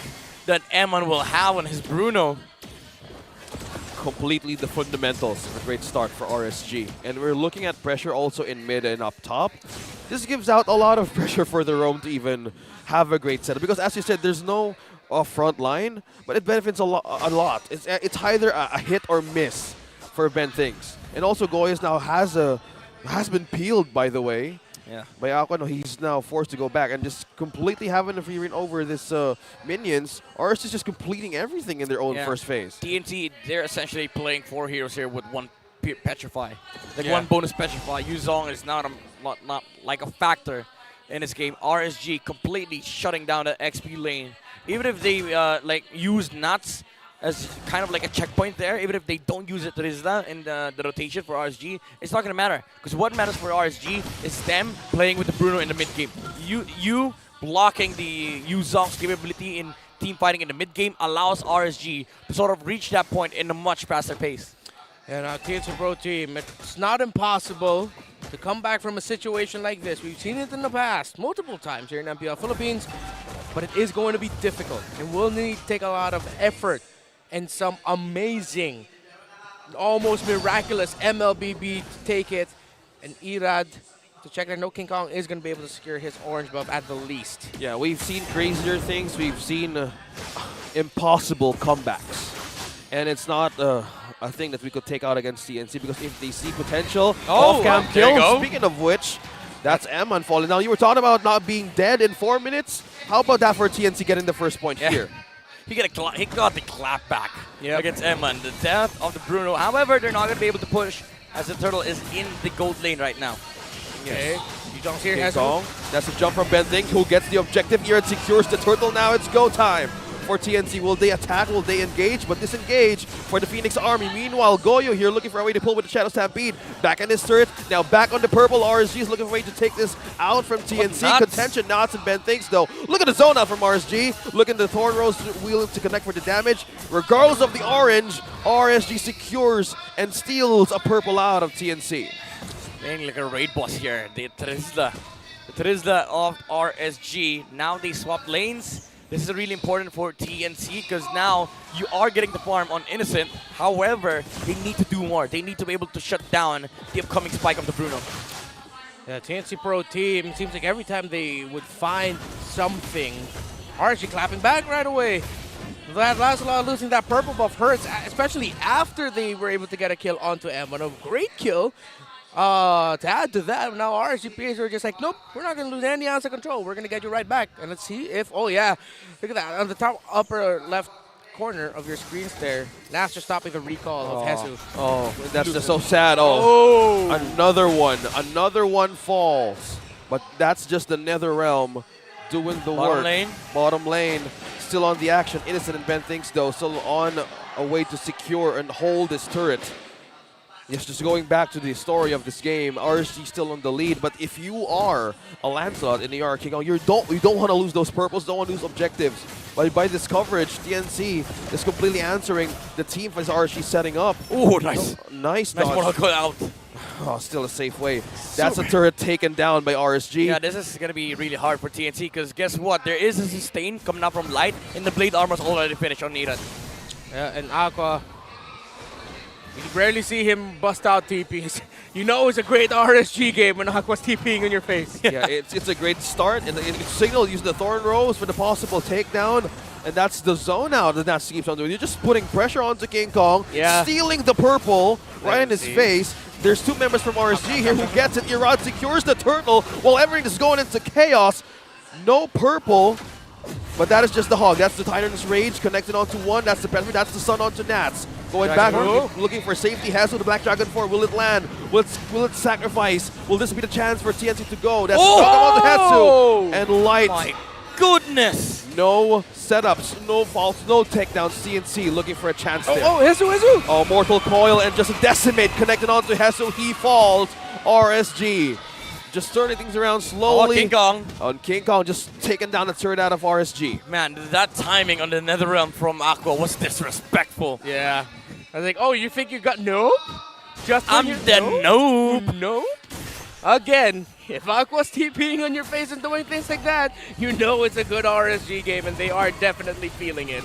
that Eman will have on his Bruno? Completely the fundamentals of a great start for RSG. And we're looking at pressure also in mid and up top. This gives out a lot of pressure for the Roam to even have a great setup. Because as you said, there's no front line, but it benefits a lot. It's either a hit or miss for Ben Things. And also Goyas now has been peeled, by the way. Yeah. By Aqua. No, he's now forced to go back and just completely having a free reign over this minions. RS is just completing everything in their own first phase. TNT, they're essentially playing 4 heroes here with one Petrify. Like one bonus Petrify. Yuzong is not like a factor in this game. RSG completely shutting down the XP lane. Even if they like use Nuts as kind of like a checkpoint there, even if they don't use it Rizla in the rotation for RSG, it's not going to matter. Because what matters for RSG is them playing with the Bruno in the mid game. You blocking the Yuzong's capability in team fighting in the mid game allows RSG to sort of reach that point in a much faster pace. And TNC Pro Team, it's not impossible to come back from a situation like this. We've seen it in the past, multiple times here in MPL Philippines, but it is going to be difficult and will need to take a lot of effort and some amazing, almost miraculous MLBB to take it. And Irad to check that no King Kong is going to be able to secure his orange buff at the least. Yeah, we've seen crazier things. We've seen impossible comebacks. And it's not a thing that we could take out against TNC because if they see potential, off-cam kills. Speaking of which, that's Eman falling down. You were talking about not being dead in 4 minutes. How about that for TNC getting the first point here? He got the clap back against Eman. The death of the Bruno. However, they're not going to be able to push as the turtle is in the gold lane right now. Okay. Yuzong's here. That's a jump from Ben Thing, who gets the objective. Irad secures the turtle. Now it's go time for TNC. Will they attack? Will they engage? But disengage for the Phoenix Army. Meanwhile, Goyo here looking for a way to pull with the Shadow Stampede. Back in his turret. Now back on the purple. RSG is looking for a way to take this out from TNC. Contention Knots and Ben thinks though. Look at the zone out from RSG. Look at the Thorn Rose wheel to connect for the damage. Regardless of the orange, RSG secures and steals a purple out of TNC. Playing like a raid boss here. The Trizla of RSG. Now they swap lanes. This is really important for TNC because now you are getting the farm on Innocent. However, they need to do more. They need to be able to shut down the upcoming spike of the Bruno. Yeah, TNC Pro Team, it seems like every time they would find something, RSG clapping back right away. That Lazala losing that purple buff hurts, especially after they were able to get a kill onto Eman. A great kill. To add to that, now RSG PH are just like, nope, we're not going to lose any ounce of control. We're going to get you right back. And let's see if, oh yeah, look at that. On the top upper left corner of your screens there, Nats just stopping the recall of Hesu. Oh, that's just so sad. Oh, another one falls. But that's just the Netherrealm doing the work. Lane. Bottom lane, still on the action. Innocent and Ben thinks though, still on a way to secure and hold this turret. Yes, just going back to the story of this game, RSG still on the lead, but if you are a Lancelot in the AR King Kong, you don't want to lose those purples, don't want to lose objectives. But by this coverage, TNC is completely answering the team as RSG setting up. Oh, nice. Nice Nice dodge. one call out. Oh, still a safe way. That's a turret taken down by RSG. Yeah, this is going to be really hard for TNC because guess what? There is a sustain coming up from Light and the Blade Armor's already finished on Niran. Yeah, and Aqua, you rarely see him bust out TPs. You know it's a great RSG game when Aqua's TPing in your face. Yeah, it's a great start. And it signal using the Thorn Rose for the possible takedown. And that's the zone out that Nats keeps on doing. You're just putting pressure onto King Kong, stealing the purple right in his face. There's two members from RSG here who gets it. Irad secures the turtle while everything is going into chaos. No purple, but that is just the Hog. That's the Titan's Rage connected onto one. That's the Penetrate. That's the Sun onto Nats. Going back, looking for safety. Hazel, the Black Dragon 4. Will it land? Will it sacrifice? Will this be the chance for TNC to go? That's on the Hetsu. And Light. My goodness. No setups, no faults, no takedowns. CNC looking for a chance there. Hesu! Oh, Mortal Coil and just a Decimate connected onto Hesu. He falls. RSG just turning things around slowly. King Kong. On King Kong, just taking down the turret out of RSG. Man, that timing on the Netherrealm from Aqua was disrespectful. Yeah. I was like, oh, you think you got nope? Just I'm the noob. Nope. Again, if Aqua's TPing on your face and doing things like that, you know it's a good RSG game, and they are definitely feeling it.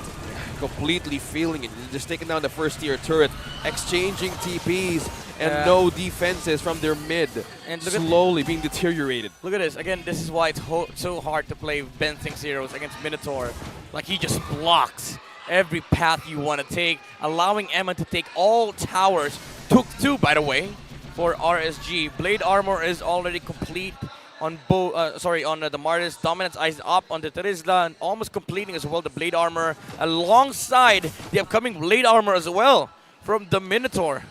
Completely feeling it. Just taking down the first tier turret, exchanging TPs, and no defenses from their mid. And slowly being deteriorated. Look at this. Again, this is why it's so hard to play Ben Thinks Heroes against Minotaur. Like, he just blocks every path you want to take, allowing Emma to take all towers. Took two, by the way, for RSG. Blade Armor is already complete on the Martis. Dominance Eyes up on the Terizla, and almost completing as well the Blade Armor alongside the upcoming Blade Armor as well from the Minotaur.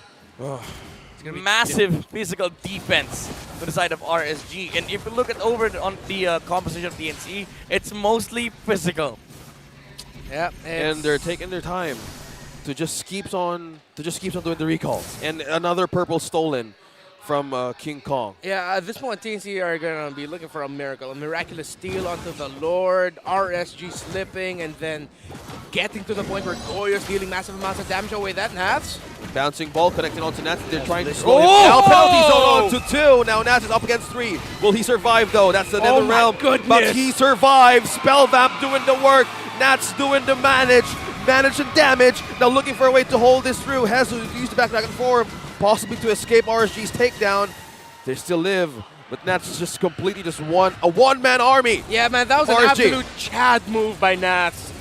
Massive physical defense to the side of RSG. And if you look at over on the composition of TNC, it's mostly physical. Yeah, and they're taking their time to just keeps on doing the recalls. And another purple stolen from King Kong. Yeah, at this point, TNC are going to be looking for a miracle. A miraculous steal onto the Lord, RSG slipping, and then getting to the point where Goyo's dealing massive amounts of damage away. That Nats. Bouncing ball connecting onto Nats. They're trying to slow him down. Penalty zone onto two. Now Nats is up against three. Will he survive though? That's the Netherrealm. But he survives. Spellvamp doing the work. Nats doing the manage and damage. Now looking for a way to hold this through. Hesu used the back dragon form, possibly to escape RSG's takedown. They still live, but Nats is just completely just a one-man army. Yeah, man, that was an absolute Chad move by Nats.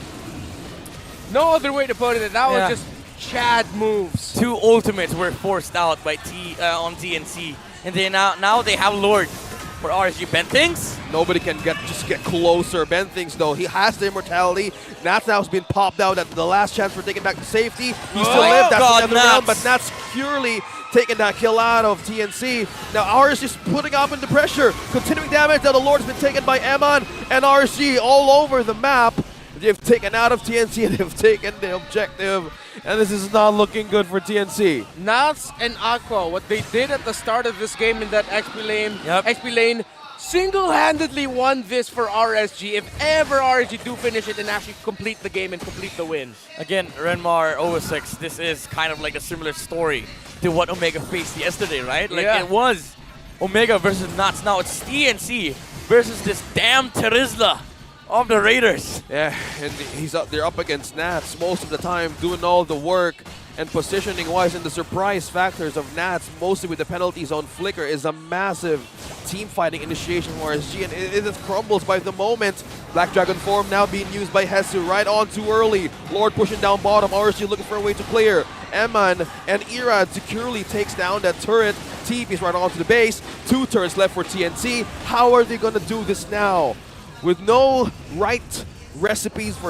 No other way to put it. That was just Chad moves. Two ultimates were forced out by on TNC, and they now they have Lord for RSG. Ben thinks nobody can get closer. Ben thinks though he has the immortality. Nats now has been popped out at the last chance for taking back to safety. He still lived. That's another round, but Nats purely taking that kill out of TNC. Now RSG is putting up into pressure, continuing damage. Now the Lord has been taken by Eman and RSG all over the map. They've taken out of TNC and they've taken the objective, and this is not looking good for TNC. Nats and Aqua, what they did at the start of this game in that XP lane single-handedly won this for RSG. If ever RSG do finish it and actually complete the game and complete the win. Again, Renmar 06, this is kind of like a similar story to what Omega faced yesterday, right? Like it was Omega versus Nats. Now it's TNC versus this damn Terizla of the Raiders. Yeah, and they're up against Nats most of the time, doing all the work and positioning-wise, and the surprise factors of Nats, mostly with the penalties on Flicker, is a massive team-fighting initiation for RSG, and it just crumbles by the moment. Black Dragon form now being used by Hesu right on too early. Lord pushing down bottom, RSG looking for a way to clear. Eman and Irad securely takes down that turret. TP's right onto the base. 2 turns left for TNC. How are they gonna do this now? With no right recipes for